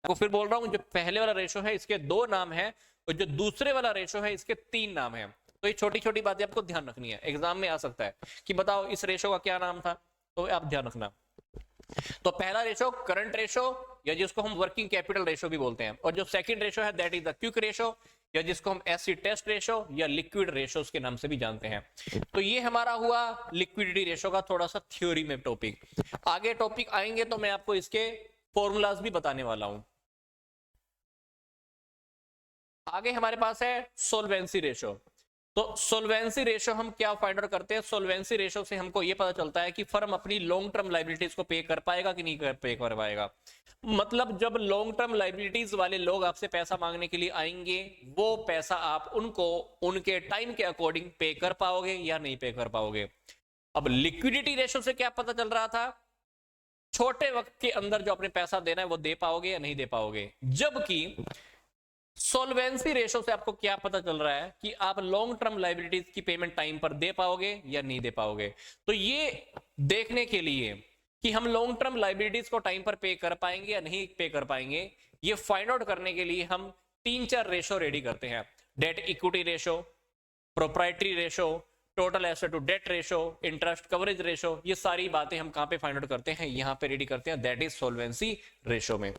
आपको फिर बोल रहा हूं, जो पहले वाला रेशो है इसके 2 नाम है, और जो दूसरे वाला रेशो है इसके 3 नाम है। तो ये छोटी छोटी बातें आपको ध्यान रखनी है, एग्जाम में आ सकता है कि बताओ इस रेशो का क्या नाम था, तो आप ध्यान रखना। तो पहला रेशो करंट रेशो, या जिसको हम वर्किंग कैपिटल रेशो भी बोलते हैं, और जो सेकंड रेशो है that is the quick ratio, या जिसको हम एसिड टेस्ट रेशो या लिक्विड रेशो के नाम से भी जानते हैं। तो ये हमारा हुआ लिक्विडिटी रेशो का थोड़ा सा थ्योरी में टॉपिक। आगे टॉपिक आएंगे तो मैं आपको इसके फॉर्मूलाज भी बताने वाला हूं। आगे हमारे पास है सोल्वेंसी रेशो। तो सोल्वेंसी रेशो हम क्या फाइंड आउट करते हैं? सोल्वेंसी रेशो से हमको यह पता चलता है कि फर्म अपनी लॉन्ग टर्म लाइबिलिटीज को पे कर पाएगा कि नहीं पे कर पाएगा। मतलब जब लॉन्ग टर्म लाइबिलिटीज वाले लोग आपसे पैसा मांगने के लिए आएंगे, वो पैसा आप उनको उनके टाइम के अकॉर्डिंग पे कर पाओगे या नहीं पे कर पाओगे। अब लिक्विडिटी रेशो से क्या पता चल रहा था? छोटे वक्त के अंदर जो अपने पैसा देना है वो दे पाओगे या नहीं दे पाओगे। जबकि सोल्वेंसी रेशो से आपको क्या पता चल रहा है कि आप लॉन्ग टर्म लाइबिलिटीज की पेमेंट टाइम पर दे पाओगे या नहीं दे पाओगे। तो ये देखने के लिए कि हम लॉन्ग टर्म लाइबिलिटीज को टाइम पर पे कर पाएंगे या नहीं पे कर पाएंगे, ये फाइंड आउट करने के लिए हम 3-4 रेशो रेडी करते हैं। Debt equity ratio, proprietary ratio, total asset to debt ratio, interest coverage ratio, ये सारी बातें हम कहां पे फाइंड आउट करते हैं? यहां पे रेडी करते हैं, दैट इज सोल्वेंसी रेशो में।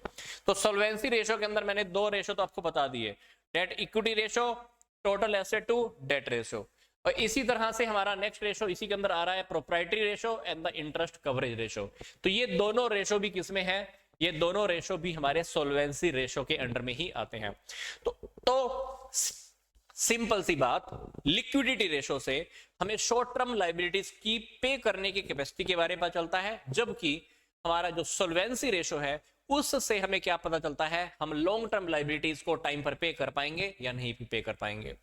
तो सोल्वेंसी रेशो के अंदर मैंने 2 रेशो तो आपको बता दिए, debt equity ratio, total asset to debt ratio. और इसी तरह से हमारा नेक्स्ट रेशो इसी के अंदर आ रहा है, proprietary ratio and the interest coverage ratio. तो ये दोनों रेशो भी किसमें है? ये दोनों रेशो भी हमारे सोल्वेंसी रेशो के अंडर में ही आते हैं। तो सिंपल सी बात, लिक्विडिटी रेशो से हमें शॉर्ट टर्म लाइबिलिटीज की पे करने की कैपेसिटी के बारे में पता चलता है, जबकि हमारा जो सोल्वेंसी रेशो है उससे हमें क्या पता चलता है? हम लॉन्ग टर्म लाइबिलिटीज को टाइम पर पे कर पाएंगे या नहीं पे कर पाएंगे।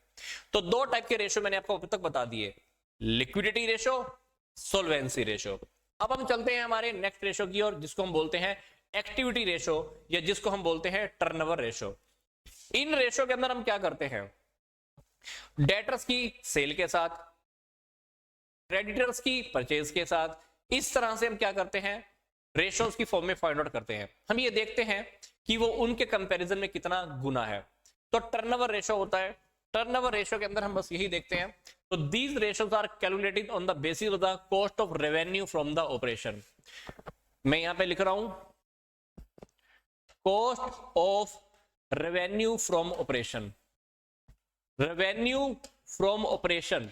तो 2 टाइप के रेशो मैंने आपको अब तक बता दिए, लिक्विडिटी रेशो, सोल्वेंसी रेशो। अब हम चलते हैं हमारे नेक्स्ट रेशो की ओर, जिसको हम बोलते हैं एक्टिविटी रेशो, या जिसको हम बोलते हैं टर्नओवर रेशो। इन रेशो के अंदर हम क्या करते हैं? डेटर्स की सेल के साथ, क्रेडिटर्स की परचेज के साथ, इस तरह से हम क्या करते हैं? रेशोज की फॉर्म में फाइंड आउट करते हैं। हम ये देखते हैं कि वो उनके कंपैरिजन में कितना गुना है। तो टर्नओवर रेशो होता है। टर्नओवर रेशो के अंदर हम बस यही देखते हैं। तो these ratios are calculated on the basis of the cost of revenue from the operation. मैं यहां पे लिख रहा हूं cost of revenue from operation. Revenue from operation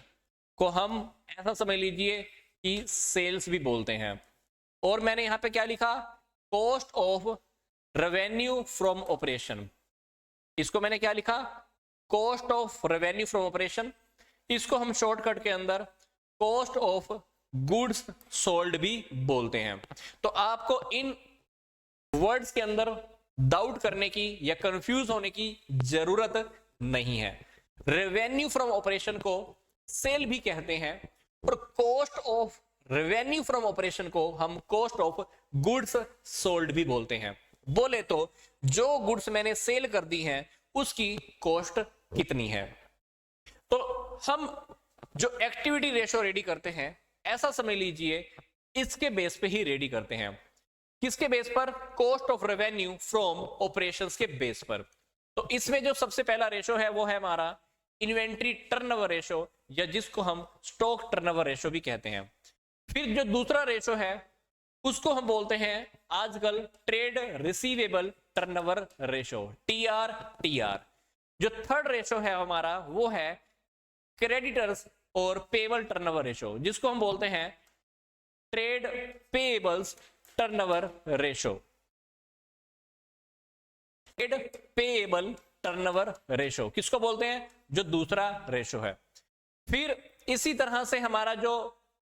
को हम ऐसा समझ लीजिए कि सेल्स भी बोलते हैं। और मैंने यहां पे क्या लिखा, cost of revenue from operation, इसको मैंने क्या लिखा, cost of revenue from operation. इसको हम शॉर्टकट के अंदर कॉस्ट ऑफ गुड्स सोल्ड भी बोलते हैं। तो आपको इन वर्ड्स के अंदर डाउट करने की या कंफ्यूज होने की जरूरत नहीं है। रेवेन्यू फ्रॉम ऑपरेशन को सेल भी कहते हैं और cost of revenue from operation को हम कॉस्ट ऑफ गुड्स सोल्ड भी बोलते हैं। बोले तो जो गुड्स मैंने सेल कर दी हैं उसकी कॉस्ट कितनी है। तो हम जो एक्टिविटी रेशो रेडी करते हैं, ऐसा समझ लीजिए इसके बेस पे ही रेडी करते हैं। किसके बेस पर, cost of revenue from operations के बेस पर। तो इसमें जो सबसे पहला रेशो है वो है हमारा इन्वेंट्री टर्नओवर रेशो, या जिसको हम स्टॉक टर्नओवर रेशो भी कहते हैं। फिर जो दूसरा रेशो है उसको हम बोलते हैं आजकल trade receivable turnover ratio, TR। जो थर्ड रेशो है हमारा वो है क्रेडिटर्स और पेबल टर्नओवर रेशो, जिसको हम बोलते हैं trade payables turnover ratio, trade payable turnover ratio किसको बोलते हैं, जो दूसरा रेशो है। फिर इसी तरह से हमारा जो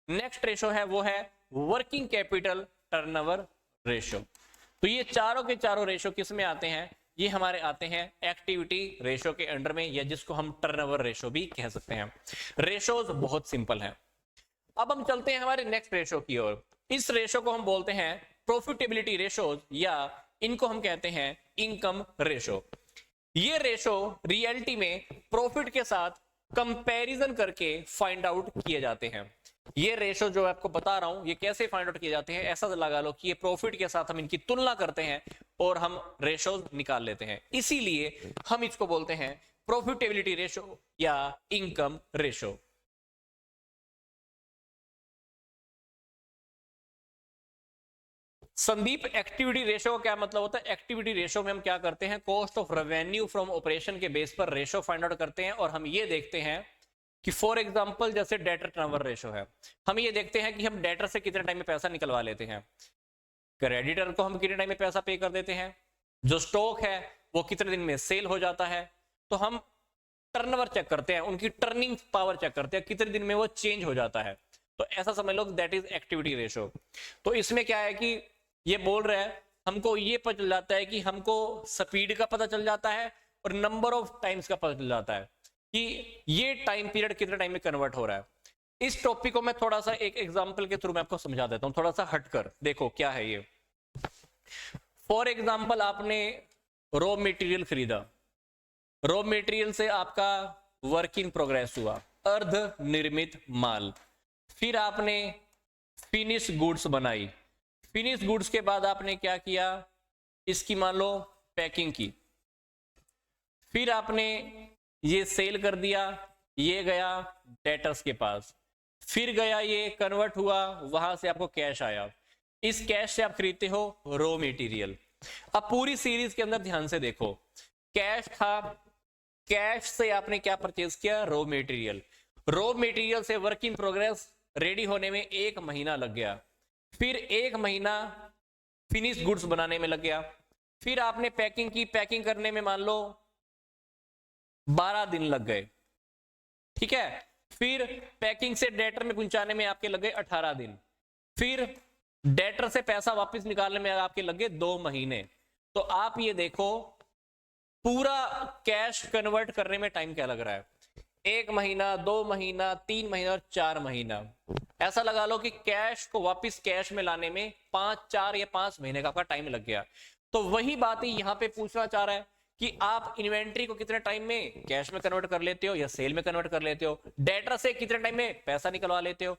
नेक्स्ट रेशो है वो है वर्किंग कैपिटल टर्नओवर रेशो। तो ये चारों के चारों रेशो किस में आते हैं, ये हमारे आते हैं एक्टिविटी रेशो के अंडर में, या जिसको हम टर्नओवर रेशो भी कह सकते हैं। रेशोज बहुत सिंपल है। अब हम चलते हैं हमारे नेक्स्ट रेशो की ओर। इस रेशो को हम बोलते हैं प्रॉफिटेबिलिटी रेशोज, या इनको हम कहते हैं इनकम रेशो। ये रेशो रियलिटी में प्रॉफिट के साथ कंपैरिजन करके फाइंड आउट किए जाते हैं। ये रेशो जो आपको बता रहा हूं ये कैसे फाइंड आउट किए जाते हैं, ऐसा लगा लो कि ये प्रॉफिट के साथ हम इनकी तुलना करते हैं और हम रेशोज निकाल लेते हैं, इसीलिए हम इसको बोलते हैं प्रॉफिटेबिलिटी रेशो या income ratio. Sandeep, activity ratio का क्या मतलब होता है? एक्टिविटी रेशो में हम क्या करते हैं, cost of revenue from operation के बेस पर रेशो फाइंड आउट करते हैं और हम ये देखते हैं कि फॉर एग्जांपल जैसे डेटर टर्नओवर रेशो है, हम ये देखते हैं कि हम डेटर से कितने टाइम में पैसा निकलवा लेते हैं, क्रेडिटर को हम कितने टाइम में पैसा पे कर देते हैं, जो स्टॉक है वो कितने दिन में सेल हो जाता है। तो हम टर्नओवर चेक करते हैं, उनकी टर्निंग पावर चेक करते हैं, कितने दिन में वो चेंज हो जाता है। तो ऐसा समझ लो दैट इज एक्टिविटी रेशो। तो इसमें क्या है कि ये बोल रहा है, हमको ये पता चल जाता है कि हमको स्पीड का पता चल जाता है और नंबर ऑफ टाइम्स का पता चल जाता है कि ये टाइम पीरियड कितने टाइम में कन्वर्ट हो रहा है। इस टॉपिक को मैं थोड़ा सा एक एग्जांपल के थ्रू मैं आपको समझा देता हूं, थोड़ा सा हटकर देखो क्या है ये। फॉर एग्जांपल आपने रॉ मटेरियल खरीदा, रॉ मटेरियल से आपका वर्क इन प्रोग्रेस हुआ, अर्ध निर्मित माल। फिर आपने फिनिश गुड्स बनाई, फिनिश गुड्स के बाद आपने क्या किया, इसकी मान लो पैकिंग की, फिर आपने ये सेल कर दिया, ये गया डेटर्स के पास, फिर गया ये कन्वर्ट हुआ, वहां से आपको कैश आया, इस कैश से आप खरीदते हो रॉ मटेरियल। अब पूरी सीरीज के अंदर ध्यान से देखो, कैश था, कैश से आपने क्या परचेज किया, रॉ मटेरियल, रॉ मटेरियल से वर्क इन प्रोग्रेस रेडी होने में 1 महीना लग गया, फिर 1 महीना फिनिश गुड्स बनाने में लग गया, फिर आपने पैकिंग की, पैकिंग करने में मान लो 12 दिन लग गए, ठीक है, फिर पैकिंग से डेटर में पहुंचाने में आपके लग गए 18 दिन, फिर डेटर से पैसा वापस निकालने में आपके लग गए 2 महीने। तो आप ये देखो पूरा कैश कन्वर्ट करने में टाइम क्या लग रहा है, 1 महीना, 2 महीना, 3 महीना और 4 महीना। ऐसा लगा लो कि कैश को वापस कैश में लाने में 4 या 5 महीने का आपका टाइम लग गया। तो वही बात ही यहाँ पे पूछना चाह रहा है कि आप इन्वेंट्री को कितने टाइम में कैश में कन्वर्ट कर लेते हो या सेल में कन्वर्ट कर लेते हो, डेटर से कितने टाइम में पैसा निकलवा लेते हो,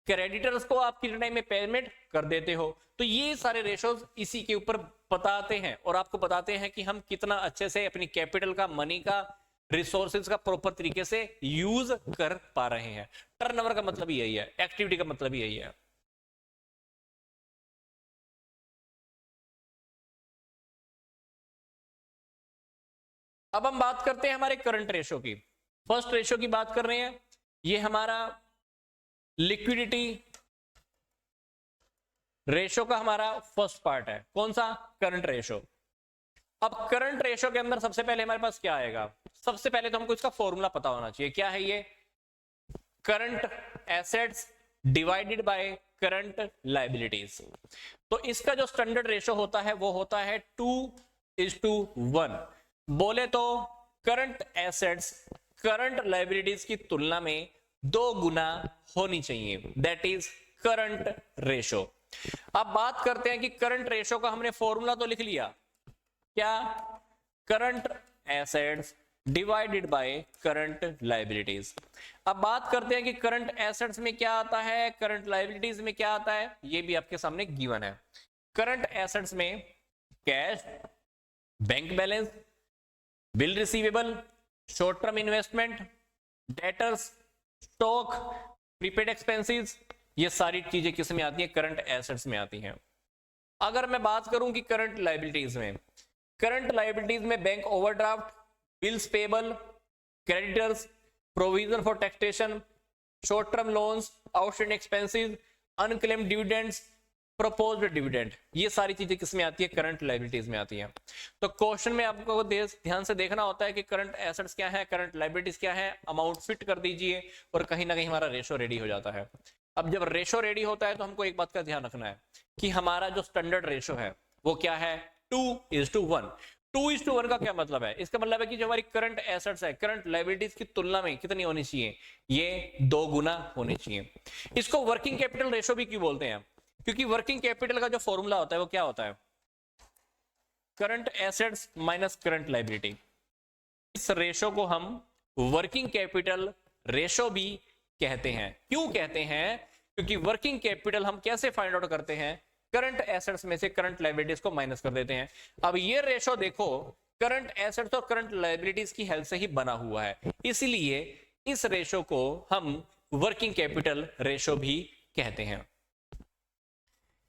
क्रेडिटर्स को आप कितने टाइम में पेमेंट कर देते हो। तो ये सारे रेशोज इसी के ऊपर बताते हैं और आपको बताते हैं कि हम कितना अच्छे से अपनी कैपिटल का, मनी का, रिसोर्सेज का प्रॉपर तरीके से यूज कर पा रहे हैं। टर्नओवर का मतलब यही है, एक्टिविटी का मतलब यही है। अब हम बात करते हैं हमारे करंट रेशो की। फर्स्ट रेशो की बात कर रहे हैं, ये हमारा लिक्विडिटी रेशो का हमारा फर्स्ट पार्ट है कौन सा, करंट रेशो। अब करंट रेशो के अंदर सबसे पहले हमारे पास क्या आएगा, सबसे पहले तो हमको इसका फॉर्मूला पता होना चाहिए। क्या है ये, current assets divided by current liabilities. तो इसका जो स्टैंडर्ड रेशो होता है वो होता है 2:1। बोले तो करंट एसेट्स करंट लायबिलिटीज की तुलना में 2 गुना होनी चाहिए, दैट इज करंट रेशो। अब बात करते हैं कि करंट रेशो का हमने फॉर्मूला तो लिख लिया, क्या, current assets divided by current liabilities. अब बात करते हैं कि करंट एसेट्स में क्या आता है, करंट लायबिलिटीज में क्या आता है, ये भी आपके सामने गिवन है। करंट एसेट्स में cash, bank balance, bill receivable, short term investment, debtors, stock, prepaid expenses, ये सारी चीजें किस में आती हैं, करंट एसेट्स में आती हैं। अगर मैं बात करूं कि करंट लायबिलिटीज में, करंट लायबिलिटीज में bank overdraft, bills payable, creditors, provision for taxation, short term loans, outstanding expenses, unclaimed dividends, proposed dividend, ये सारी चीजें किस में आती है, करंट लायबिलिटीज में आती हैं। तो क्वेश्चन में आपको ध्यान से देखना होता है कि करंट एसेट्स क्या है, करंट लायबिलिटीज क्या है, अमाउंट फिट कर दीजिए और कहीं ना कहीं हमारा रेशो रेडी हो जाता है। अब जब रेशो रेडी होता है तो हमको एक बात का ध्यान रखना है कि हमारा जो स्टैंडर्ड रेशो है वो क्या है, 2:1। 2:1 का क्या मतलब है, इसका मतलब है कि जो हमारी करंट एसेट्स है करंट लायबिलिटीज की तुलना में कितनी होनी चाहिए, ये 2 गुना होनी चाहिए। इसको वर्किंग कैपिटल रेशो भी क्यों बोलते हैं, क्योंकि वर्किंग कैपिटल का जो फॉर्मूला होता है वो क्या होता है, current assets minus current liability. इस रेशो को हम वर्किंग कैपिटल रेशो भी कहते हैं। क्यों कहते हैं, क्योंकि वर्किंग कैपिटल हम कैसे फाइंड आउट करते हैं, करंट एसेट्स में से करंट लायबिलिटीज को माइनस कर देते हैं। अब ये रेशो देखो करंट एसेट्स और करंट लायबिलिटीज की हेल्प से ही बना हुआ है, इसलिए इस रेशो को हम वर्किंग कैपिटल रेशो भी कहते हैं।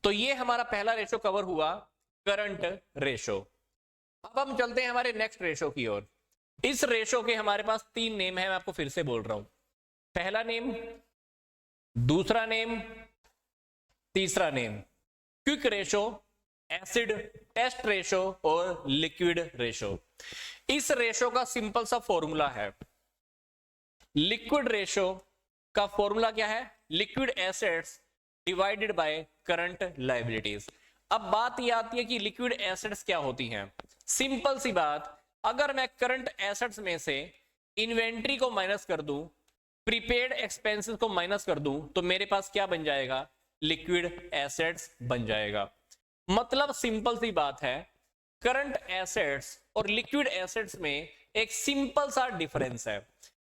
तो ये हमारा पहला रेशो कवर हुआ, करंट रेशो। अब हम चलते हैं हमारे नेक्स्ट रेशो की ओर। इस रेशो के हमारे पास 3 नेम है, मैं आपको फिर से बोल रहा हूं। पहला नेम, दूसरा नेम, तीसरा name, quick ratio, acid test ratio और लिक्विड रेशो। इस रेशो का सिंपल सा फॉर्मूला है, लिक्विड रेशो का फॉर्मूला क्या है, liquid assets divided by current liabilities. अब बात ये आती है कि लिक्विड एसेट्स क्या होती हैं। सिंपल सी बात, अगर मैं करंट एसेट्स में से इन्वेंट्री को माइनस कर दूं, प्रीपेड एक्सपेंसेस को माइनस कर दूं, तो मेरे पास क्या बन जाएगा, लिक्विड एसेट्स बन जाएगा। मतलब सिंपल सी बात है, करंट एसेट्स और लिक्विड एसेट्स में एक सिंपल सा डिफरेंस है।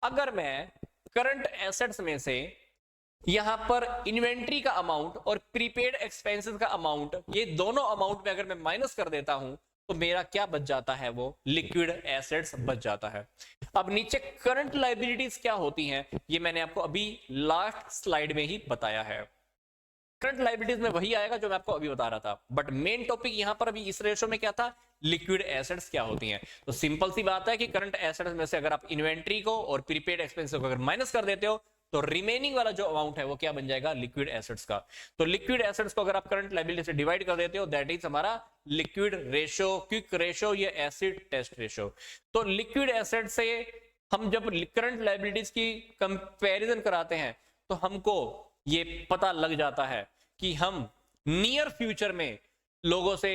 अगर मैं करंट एसेट्स में से यहां पर इन्वेंट्री का अमाउंट और प्रीपेड एक्सपेंसेस का अमाउंट, ये दोनों अमाउंट में अगर मैं माइनस कर देता हूं तो मेरा क्या बच जाता है, वो लिक्विड एसेट्स बच जाता है। अब नीचे करंट लायबिलिटीज क्या होती हैं, ये मैंने आपको अभी लास्ट स्लाइड में ही बताया है। करंट लायबिलिटीज में वही आएगा जो मैं आपको अभी बता रहा था, बट मेन टॉपिक यहां पर अभी इस रेशो में क्या था, लिक्विड एसेट्स क्या होती हैं। तो सिंपल सी बात है कि करंट एसेट्स में से अगर आप इन्वेंट्री को और प्रीपेड एक्सपेंसेस को अगर माइनस कर देते हो तो रिमेनिंग वाला जो अमाउंट है वो क्या बन जाएगा, लिक्विड एसेट्स का। तो लिक्विड एसेट्स को अगर आप करंट लायबिलिटी से डिवाइड कर देते हो, दैट इज हमारा लिक्विड रेशो, क्विक रेशो या एसिड टेस्ट रेशो। तो लिक्विड एसेट से हम जब करंट लायबिलिटीज की कंपैरिजन कराते हैं तो हमको ये पता लग जाता है कि हम नियर फ्यूचर में लोगों से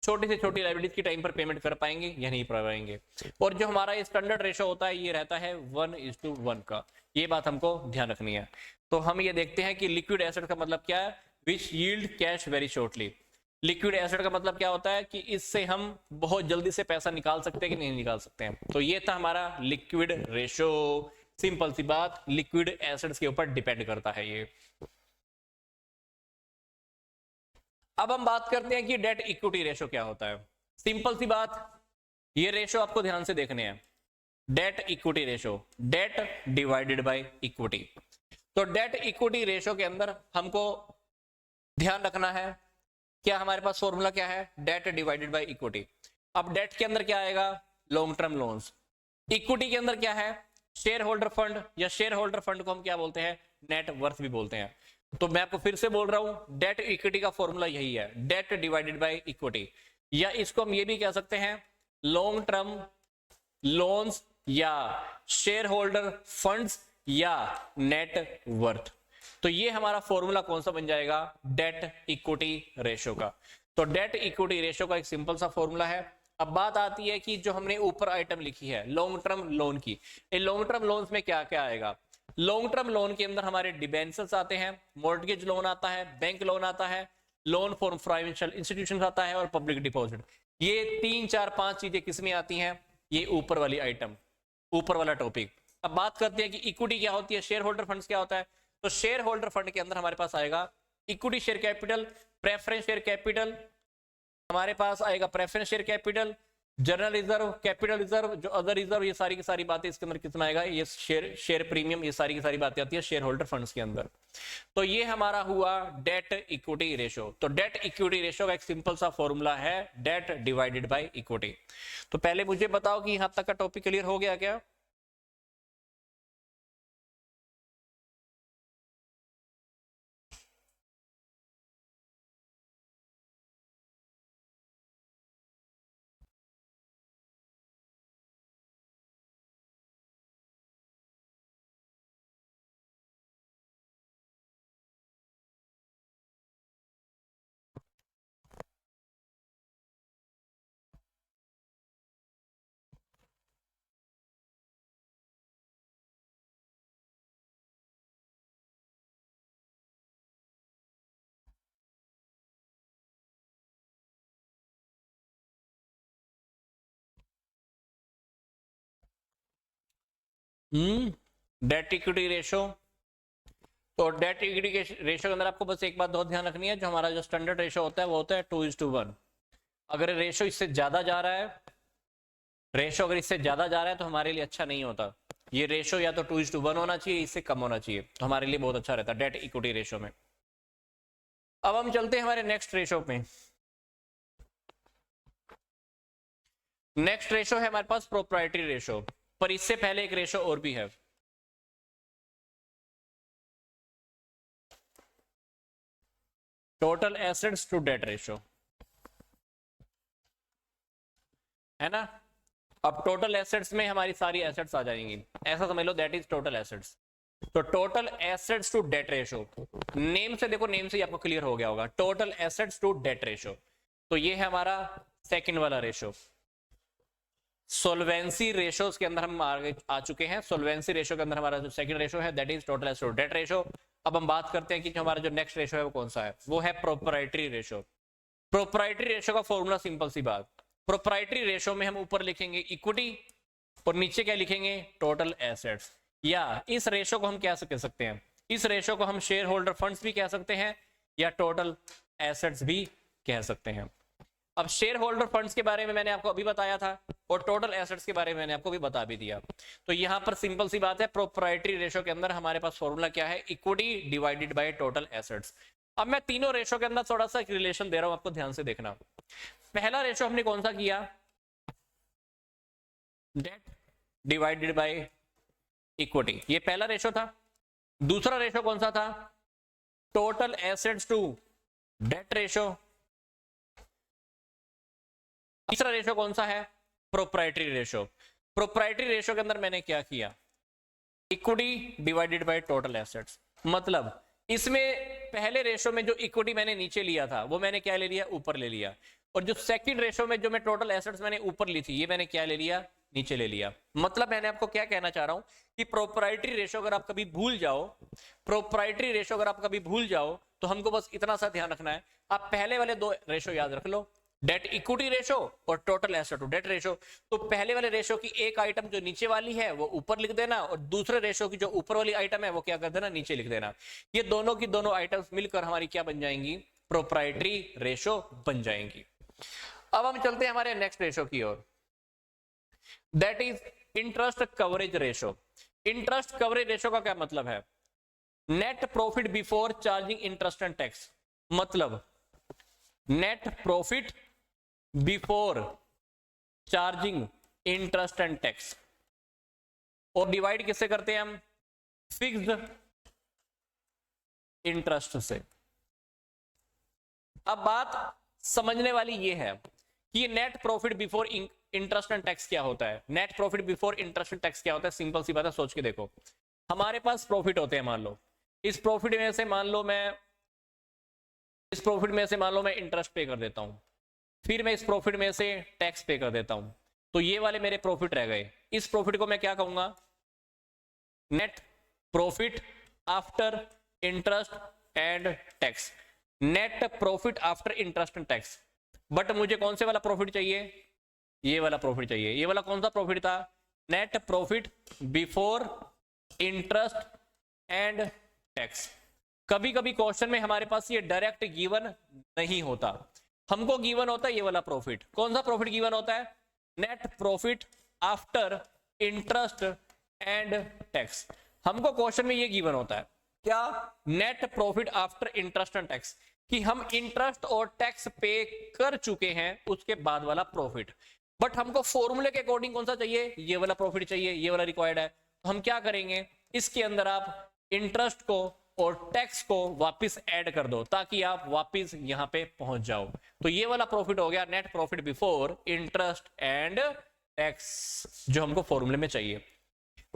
छोटी से छोटी लायबिलिटीज की टाइम पर पेमेंट कर पाएंगे या नहीं कर पाएंगे। और जो हमारा ये स्टैंडर्ड रेशो होता है ये रहता है 1:1 का, ये बात हमको ध्यान रखनी है। तो हम ये देखते हैं कि लिक्विड एसेट का मतलब क्या है, which yield cash very shortly. Liquid asset का मतलब क्या होता है कि इससे हम बहुत जल्दी से पैसा निकाल सकते हैं कि नहीं निकाल सकते हैं। तो ये था हमारा लिक्विड रेशो। सिंपल सी बात, लिक्विड एसेट्स के ऊपर डिपेंड करता है ये। अब हम बात करते हैं कि डेट इक्विटी रेशो क्या होता है। सिंपल सी बात, ये रेशो आपको ध्यान से देखने हैं। Debt equity ratio, date divided by equity. तो डेट इक्विटी रेशो के अंदर हमको ध्यान रखना है, क्या हमारे पास फॉर्मूला क्या है, डेट डिवाइडेड बाय इक्विटी। अब डेट के अंदर क्या आएगा, लॉन्ग टर्म लोन्स। इक्विटी के अंदर क्या है, शेयर होल्डर फंड या शेयर होल्डर फंड को हम क्या बोलते हैं, नेट वर्थ भी बोलते हैं। तो मैं आपको फिर से बोल रहा हूं, डेट इक्विटी का फॉर्मूला यही है, डेट डिवाइडेड बाय इक्विटी, या इसको हम ये भी कह सकते हैं लॉन्ग टर्म लोन्स या शेयर होल्डर फंड्स या नेट वर्थ। तो ये हमारा फॉर्मूला कौन सा बन जाएगा, डेट इक्विटी रेशो का। तो डेट इक्विटी रेशो का एक सिंपल सा फॉर्मूला है। अब बात आती है कि जो हमने ऊपर आइटम लिखी है लॉन्ग टर्म लोन की, ये लॉन्ग टर्म लोन्स में क्या क्या आएगा। लॉन्ग टर्म लोन के अंदर हमारे डिबेंचर्स आते हैं, मॉर्गेज लोन आता है, बैंक लोन आता है, लोन फॉर फाइनेंशियल इंस्टीट्यूशंस आता है और पब्लिक डिपॉजिट। ये 3 4 5 चीजें किसमें आती हैं, ये ऊपर वाली आइटम, ऊपर वाला टॉपिक। अब बात करते हैं कि इक्विटी क्या होती है, शेयर होल्डर फंड्स क्या होता है। तो शेयर होल्डर फंड के अंदर हमारे पास आएगा equity share capital, preference share capital, हमारे पास आएगा preference share capital, general reserve, capital reserve, जो अदर रिजर्व, ये सारी की सारी बातें इसके अंदर कितना आएगा, ये शेयर प्रीमियम, ये सारी की सारी बातें आती है शेयर होल्डर फंड्स के अंदर। तो ये हमारा हुआ डेट इक्विटी रेशो। तो डेट इक्विटी रेशो का एक सिंपल सा फॉर्मूला है डेट डिवाइडेड बाय इक्विटी। तो पहले मुझे बताओ कि यहां तक का टॉपिक क्लियर हो गया क्या। Date equity ratio. तो डेट इक्विटी के रेशो के अंदर आपको बस एक बात बहुत ध्यान रखनी है, जो हमारा जो स्टैंडर्ड रेशो होता है वो होता है 2:1। अगर रेशो इससे ज्यादा जा रहा है, रेशो अगर इससे ज्यादा जा रहा है तो हमारे लिए अच्छा नहीं होता। ये रेशो या तो 2:1 होना चाहिए, इससे कम होना चाहिए, तो हमारे लिए बहुत अच्छा रहता है डेट इक्विटी रेशो में। अब हम चलते हैं हमारे नेक्स्ट रेशो पे। नेक्स्ट रेशो है हमारे पास प्रोप्राइटरी रेशो, पर इससे पहले एक रेशो और भी है, total assets to debt ratio, है ना। अब टोटल एसेट्स में हमारी सारी एसेट्स आ जाएंगी, ऐसा समझ लो दैट इज टोटल एसेट्स। तो total assets to debt ratio, name से देखो, नेम से ही आपको क्लियर हो गया होगा, total assets to debt ratio. तो ये है हमारा सेकंड वाला रेशो। सोल्वेंसी रेशोज के अंदर हम आगे आ चुके हैं। सोल्वेंसी रेशो के अंदर हमारा जो सेकंड रेशो है that is total assets to debt ratio. अब हम बात करते हैं कि जो हमारा जो नेक्स्ट रेशो है वो कौन सा है, वो है प्रोप्राइटरी रेशो। प्रोप्राइटरी रेशो का फॉर्मूला सिंपल सी बात, प्रोप्राइटरी रेशो में हम ऊपर लिखेंगे इक्विटी और नीचे क्या लिखेंगे, टोटल एसेट्स। या इस रेशो को हम क्या कह सकते हैं, इस रेशो को हम शेयर होल्डर फंड्स भी कह सकते हैं या टोटल एसेट्स भी कह सकते हैं। अब शेयर होल्डर फंड्स के बारे में मैंने आपको अभी बताया था और टोटल एसेट्स के बारे में मैंने आपको भी बता भी दिया। तो यहां पर सिंपल सी बात है, प्रोप्राइटरी रेशो के अंदर हमारे पास फॉर्मूला क्या है, equity divided by total assets. अब मैं तीनों रेशो के अंदर थोड़ा सा रिलेशन दे रहा हूं, आपको ध्यान से देखना। पहला रेशो हमने कौन सा किया, डेट डिवाइडेड बाय इक्विटी, ये पहला रेशो था। दूसरा रेशो कौन सा था, total assets to debt ratio. तीसरा रेशो कौन सा है, प्रोप्राइटरी रेशो। प्रोप्राइटरी रेशो के अंदर मैंने क्या किया, equity divided by total assets. मतलब इसमें पहले रेशो में जो इक्विटी मैंने नीचे लिया था वो मैंने क्या ले लिया, ऊपर ले लिया। और जो सेकंड रेशो में जो मैं टोटल एसेट्स मैंने ऊपर ली थी, ये मैंने क्या ले लिया, नीचे ले लिया। मतलब मैंने आपको क्या कहना चाह रहा हूं कि प्रोप्राइटरी रेशो अगर आप कभी भूल जाओ, प्रोप्राइटरी रेशो अगर आप कभी भूल जाओ तो हमको बस इतना सा ध्यान रखना है, आप पहले वाले दो रेशो याद रख लो, डेट इक्विटी रेशो और total asset to debt ratio. तो पहले वाले रेशो की एक आइटम जो नीचे वाली है वो ऊपर लिख देना, और दूसरे रेशो की जो ऊपर वाली आइटम है वो क्या कर देना, नीचे लिख देना। ये दोनों की दोनों आइटम्स मिलकर हमारी क्या बन जाएंगी, प्रोप्राइटरी रेशो बन जाएंगी। अब हम चलते हैं हमारे नेक्स्ट रेशो की ओर, that is interest coverage ratio. Interest coverage ratio का क्या मतलब है, net profit before charging interest and tax. मतलब net profit before charging interest and tax, और डिवाइड किससे करते हैं हम? फिक्स्ड इंटरेस्ट से। अब बात समझने वाली ये है कि net profit before interest and tax क्या होता है। Net profit before interest and tax क्या होता है? सिंपल सी बात है, सोच के देखो। हमारे पास प्रॉफिट होते हैं, मान लो इस प्रॉफिट में से मान लो मैं इंटरेस्ट पे कर देता हूं, फिर मैं इस प्रॉफिट में से टैक्स पे कर देता हूं, तो ये वाले मेरे प्रॉफिट रह गए। इस प्रॉफिट को मैं क्या कहूंगा? Net profit after interest and tax. Net profit after interest and tax. But मुझे कौन से वाला प्रॉफिट चाहिए? ये वाला प्रॉफिट चाहिए। ये वाला कौन सा प्रॉफिट था? Net profit before interest and tax. कभी कभी क्वेश्चन में हमारे पास ये डायरेक्ट गिवन नहीं होता, हमको गिवन होता है ये वाला प्रॉफिट। कौन सा प्रॉफिट गिवन होता है? Net profit after interest and tax. हमको क्वेश्चन में ये गिवन होता है क्या? Net profit after interest and tax, कि हम इंटरेस्ट और टैक्स पे कर चुके हैं उसके बाद वाला प्रॉफिट। बट हमको फॉर्मूले के अकॉर्डिंग कौन सा चाहिए? ये वाला प्रॉफिट चाहिए, ये वाला रिक्वायर्ड है। तो हम क्या करेंगे? इसके अंदर आप इंटरेस्ट को और टैक्स को वापस ऐड कर दो ताकि आप वापस यहां पे पहुंच जाओ। तो ये वाला प्रॉफिट हो गया net profit before interest and tax, जो हमको फॉर्मूले में चाहिए।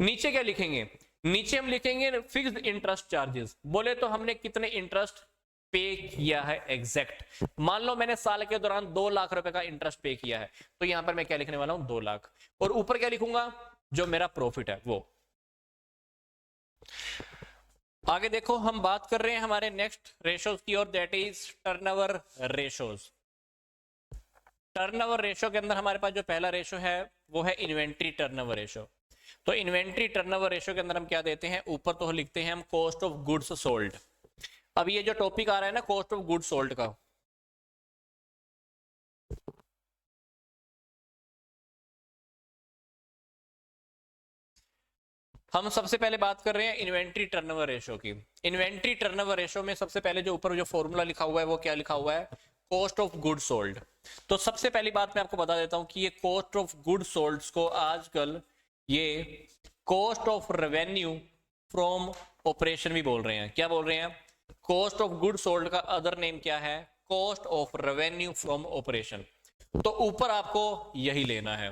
नीचे क्या लिखेंगे? नीचे हम लिखेंगे फिक्स्ड इंटरेस्ट चार्जेस। बोले तो हमने कितने इंटरेस्ट पे किया है एग्जैक्ट। मान लो मैंने साल के दौरान 2 लाख रुपए का इंटरेस्ट पे किया है, तो यहां पर मैं क्या लिखने वाला हूं? 2 लाख। और ऊपर क्या लिखूंगा? जो मेरा प्रॉफिट है वो। आगे देखो, हम बात कर रहे हैं हमारे नेक्स्ट रेशोज की, और that is turnover ratios. Turnover ratio के अंदर हमारे पास जो पहला रेशो है वो है इन्वेंट्री टर्नओवर रेशो। तो इन्वेंट्री टर्नओवर रेशो के अंदर हम क्या देते हैं? ऊपर तो लिखते हैं हम कॉस्ट ऑफ गुड्स सोल्ड। अब ये जो टॉपिक आ रहा है ना कॉस्ट ऑफ गुड्स सोल्ड का, हम सबसे पहले बात कर रहे हैं इन्वेंट्री टर्नओवर रेशो की। इन्वेंट्री टर्नओवर रेशो में सबसे पहले जो ऊपर जो फॉर्मूला लिखा हुआ है वो क्या लिखा हुआ है? Cost of goods sold. तो सबसे पहली बात मैं आपको बता देता हूं कि ये कॉस्ट ऑफ गुड्स सोल्ड को आजकल ये cost of revenue from operation भी बोल रहे हैं। क्या बोल रहे हैं? कॉस्ट ऑफ गुड्स सोल्ड का अदर नेम क्या है? Cost of revenue from operation. तो ऊपर आपको यही लेना है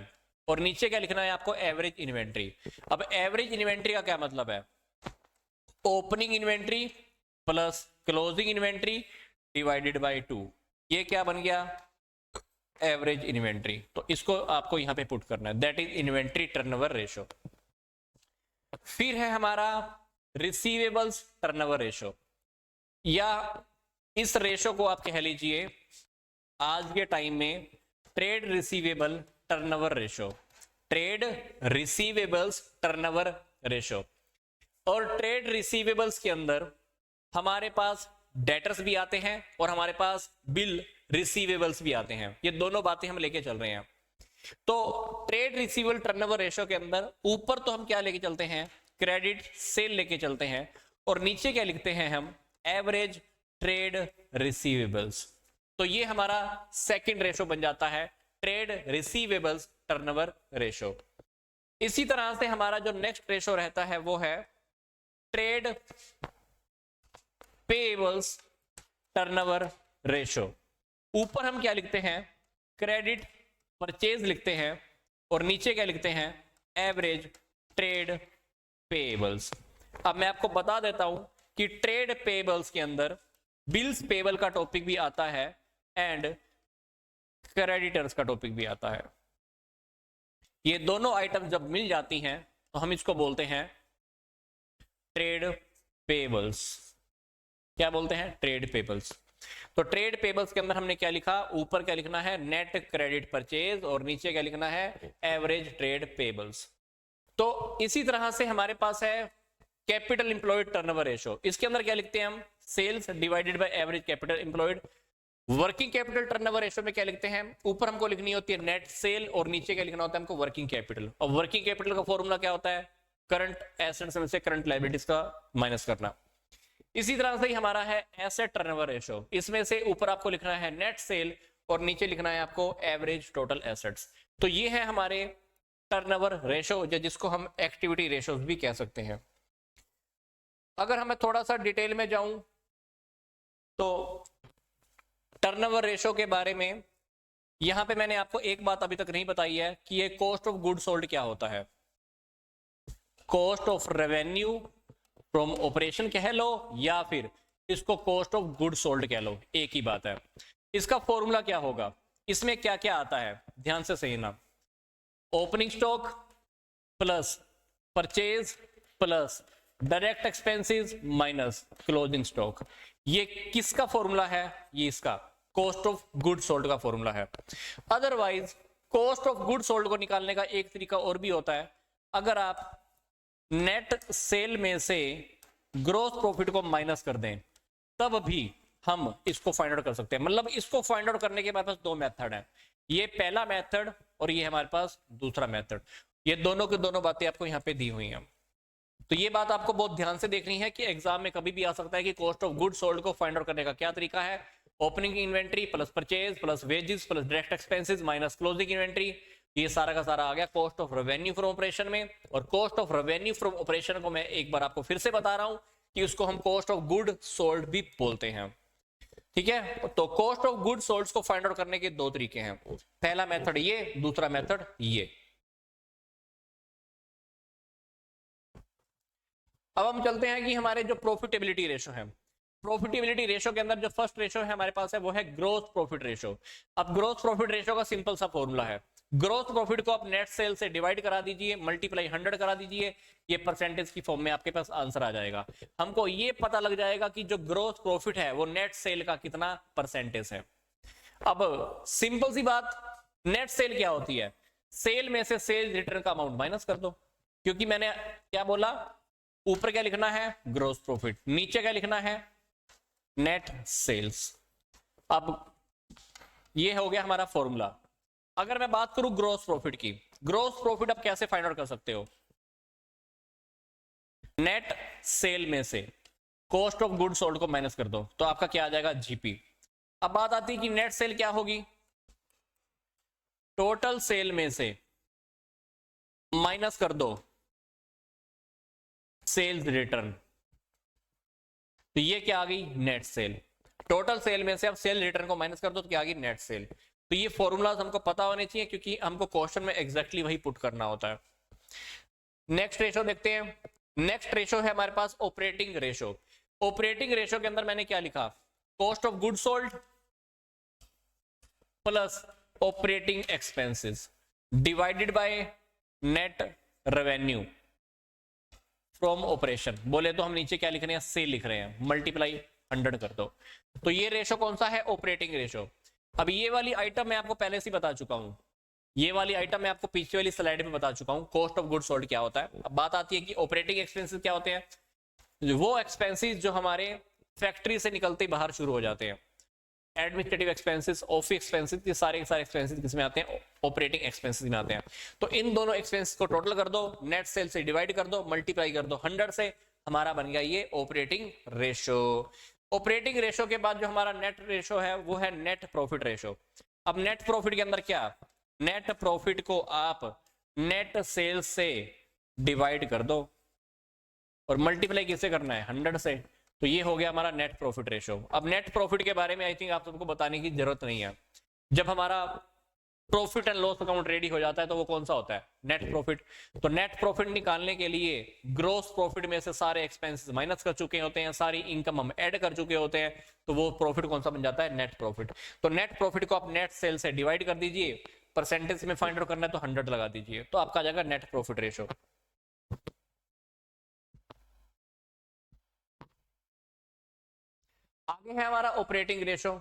और नीचे क्या लिखना है आपको? Average inventory. अब एवरेज इन्वेंट्री का क्या मतलब है? Opening inventory plus closing inventory divided by 2। ये क्या बन गया? Average inventory. तो इसको आपको यहां पे पुट करना है, that is inventory turnover ratio. फिर है हमारा रिसीवेबल्स टर्नओवर रेशो, या इस रेशो को आप कह लीजिए आज के टाइम में trade receivable turnover ratio. Trade receivables turnover ratio. और ट्रेड रिसीवेबल्स के अंदर हमारे पास डेटर्स भी आते हैं और हमारे पास बिल रिसीवेबल्स भी आते हैं। ये दोनों बातें हम लेके चल रहे हैं। तो ट्रेड रिसीवेबल टर्नओवर रेशो के अंदर ऊपर तो हम क्या लेके चलते हैं? क्रेडिट सेल लेके चलते हैं, और नीचे क्या लिखते हैं हम? Average trade receivables. तो ये हमारा सेकंड रेशो बन जाता है, ट्रेड रिसीवेबल्स टर्नओवर रेशो। इसी तरह से हमारा जो नेक्स्ट रेशो रहता है वो है ट्रेड पेएबल्स टर्नओवर रेशो। ऊपर हम क्या लिखते हैं? क्रेडिट परचेज लिखते हैं, और नीचे क्या लिखते हैं? Average trade payables. अब मैं आपको बता देता हूं कि ट्रेड पेएबल्स के अंदर बिल्स पेएबल का टॉपिक भी आता है एंड क्रेडिटर्स का टॉपिक भी आता है। ये दोनों आइटम जब मिल जाती हैं तो हम इसको बोलते हैं ट्रेड पेएबल्स। क्या बोलते हैं? Trade payables. तो ट्रेड पेएबल्स के अंदर हमने क्या लिखा? ऊपर क्या लिखना है? नेट क्रेडिट परचेज, और नीचे क्या लिखना है? Average trade payables. तो इसी तरह से हमारे पास है कैपिटल एम्प्लॉयड टर्नओवर रेशो। इसके अंदर क्या लिखते हैं हम? Sales divided by average capital employed. Working capital turnover ratio में क्या लिखते हैं? ऊपर हमको लिखनी होती है नेट सेल, और नीचे क्या लिखना होता है हमको? Working capital. और वर्किंग कैपिटल का फॉर्मूला क्या होता है? करंट एसेट्स में से करंट लायबिलिटीज का माइनस करना। इसी तरह से ही हमारा है एसेट टर्नओवर रेशो। इसमें से ऊपर आपको लिखना है नेट सेल, और नीचे लिखना है आपको एवरेज टोटल एसेट्स। तो ये है हमारे टर्नओवर रेशो, जिसको हम एक्टिविटी रेशो भी कह सकते हैं। अगर हमें थोड़ा सा डिटेल में जाऊं तो टर्नओवर रेशो के बारे में यहां पे मैंने आपको एक बात अभी तक नहीं बताई है कि ये कॉस्ट ऑफ गुड सोल्ड क्या होता है। Cost of revenue from operation कह लो या फिर इसको कॉस्ट ऑफ गुड सोल्ड कह लो, एक ही बात है। इसका फॉर्मूला क्या होगा, इसमें क्या क्या आता है ध्यान से सही ना। Opening stock plus purchase plus direct expenses minus closing stock. ये किसका फॉर्मूला है, ये इसका कॉस्ट ऑफ गुड सोल्ड का फॉर्मूला है। Otherwise cost of good sold को निकालने का एक तरीका और भी होता है, अगर आप नेट सेल में से ग्रोस प्रॉफिट को माइनस कर दें तब भी हम इसको फाइंड आउट कर सकते हैं। मतलब इसको फाइंड आउट करने के हमारे पास दो मेथड है, ये पहला मेथड और ये हमारे पास दूसरा मेथड। ये दोनों की दोनों बातें आपको यहाँ पे दी हुई हैं। तो ये बात आपको बहुत ध्यान से देखनी है कि एग्जाम में कभी भी आ सकता है कि कॉस्ट ऑफ गुड सोल्ड को फाइंड आउट करने का क्या तरीका है। Opening inventory plus purchase plus wages plus direct expenses minus closing inventory, ये सारा का सारा आ गया cost of revenue from operation में। और cost of revenue from operation को मैं एक बार आपको फिर से बता रहा हूं कि उसको हम कॉस्ट ऑफ गुड सोल्ड भी बोलते हैं। ठीक है, तो कॉस्ट ऑफ गुड सोल्ड को फाइंड आउट करने के दो तरीके हैं, पहला मेथड ये, दूसरा मेथड ये। अब हम चलते हैं कि हमारे जो प्रॉफिटेबिलिटी रेशो है, प्रॉफिटेबिलिटी रेशो के अंदर जो फर्स्ट रेशो है हमारे पास है वो है ग्रोस प्रॉफिट रेशो। अब ग्रोस प्रॉफिट रेशो का सिंपल सा फॉर्मूला है, ग्रोस प्रॉफिट को आप नेट सेल से डिवाइड करा दीजिए, मल्टीप्लाई 100 करा दीजिए, ये परसेंटेज की फॉर्म में आपके पास आंसर आ जाएगा। हमको ये पता लग जाएगा कि जो ग्रोस प्रॉफिट है वो नेट सेल का कितना परसेंटेज है। अब सिंपल सी बात, नेट सेल क्या होती है, सेल में से सेल रिटर्न का अमाउंट माइनस कर दो, क्योंकि मैंने क्या बोला, ऊपर क्या लिखना है ग्रोस प्रॉफिट, नीचे क्या लिखना है नेट सेल्स। अब ये हो गया हमारा फॉर्मूला। अगर मैं बात करूं ग्रोस प्रॉफिट की, ग्रोस प्रॉफिट आप कैसे फाइंड आउट कर सकते हो, नेट सेल में से कॉस्ट ऑफ गुड सोल्ड को माइनस कर दो तो आपका क्या आ जाएगा जीपी। अब बात आती है कि नेट सेल क्या होगी, टोटल सेल में से माइनस कर दो सेल्स रिटर्न, तो ये क्या आ गई नेट सेल। टोटल सेल में से अब सेल रिटर्न को माइनस कर दो तो क्या आ गई नेट सेल। तो ये फॉर्मूलाज हमको पता होने चाहिए क्योंकि हमको क्वेश्चन में एग्जैक्टली वही पुट करना होता है। नेक्स्ट रेशो देखते हैं, नेक्स्ट रेशो है हमारे पास ऑपरेटिंग रेशो। ऑपरेटिंग रेशो के अंदर मैंने क्या लिखा, cost of good sold plus operating expenses divided by net revenue from operation. बोले तो हम नीचे क्या लिख रहे हैं सेल लिख रहे हैं, मल्टीप्लाई 100 कर दो। तो ये रेशो कौन सा है ऑपरेटिंग रेशो। अब ये वाली आइटम मैं आपको पहले से बता चुका हूं, ये वाली आइटम मैं आपको पीछे वाली स्लाइड में बता चुका हूं, कॉस्ट ऑफ गुड सोल्ड क्या होता है। अब बात आती है कि ऑपरेटिंग एक्सपेंसेस क्या होते हैं, वो एक्सपेंसेस जो हमारे फैक्ट्री से निकलते ही बाहर शुरू हो जाते हैं। एडमिनिस्ट्रेटिव एक्सपेंसेस, ऑफिस एक्सपेंसेस, ये सारे एक्सपेंसेस किसमें आते हैं ऑपरेटिंग एक्सपेंसेस में आते हैं। तो इन दोनों एक्सपेंसेस को टोटल कर दो, नेट सेल से डिवाइड कर दो, मल्टीप्लाई कर दो 100 से, हमारा बन गया ये ऑपरेटिंग रेशो। ऑपरेटिंग रेशो के बाद जो हमारा नेट रेशो है वो है नेट प्रॉफिट रेशो। अब नेट प्रॉफिट के अंदर क्या, नेट प्रॉफिट को आप नेट सेल से डिवाइड कर दो और मल्टीप्लाई किससे करना है 100 से, तो ये हो गया हमारा नेट प्रॉफिट रेशो। अब नेट प्रॉफिट के बारे में आई थिंक आप सबको बताने की जरूरत नहीं है। जब हमारा profit and loss account ready हो जाता है तो वो कौन सा होता है नेट प्रॉफिट। तो नेट प्रॉफिट निकालने के लिए ग्रोस प्रॉफिट में से सारे एक्सपेंसेस माइनस कर चुके होते हैं, सारी इनकम हम ऐड कर चुके होते हैं, तो वो प्रॉफिट कौन सा बन जाता है नेट प्रॉफिट। तो नेट प्रॉफिट को आप नेट सेल से डिवाइड कर दीजिए, परसेंटेज में फाइंड आउट करना है तो 100 लगा दीजिए, तो आपका आ जाएगा नेट प्रॉफिट रेशो। आगे है हमारा ऑपरेटिंग रेशो।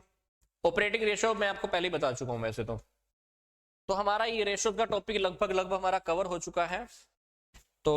ऑपरेटिंग रेशो मैं आपको पहले ही बता चुका हूं वैसे तो हमारा ये रेशो का टॉपिक लगभग हमारा कवर हो चुका है। तो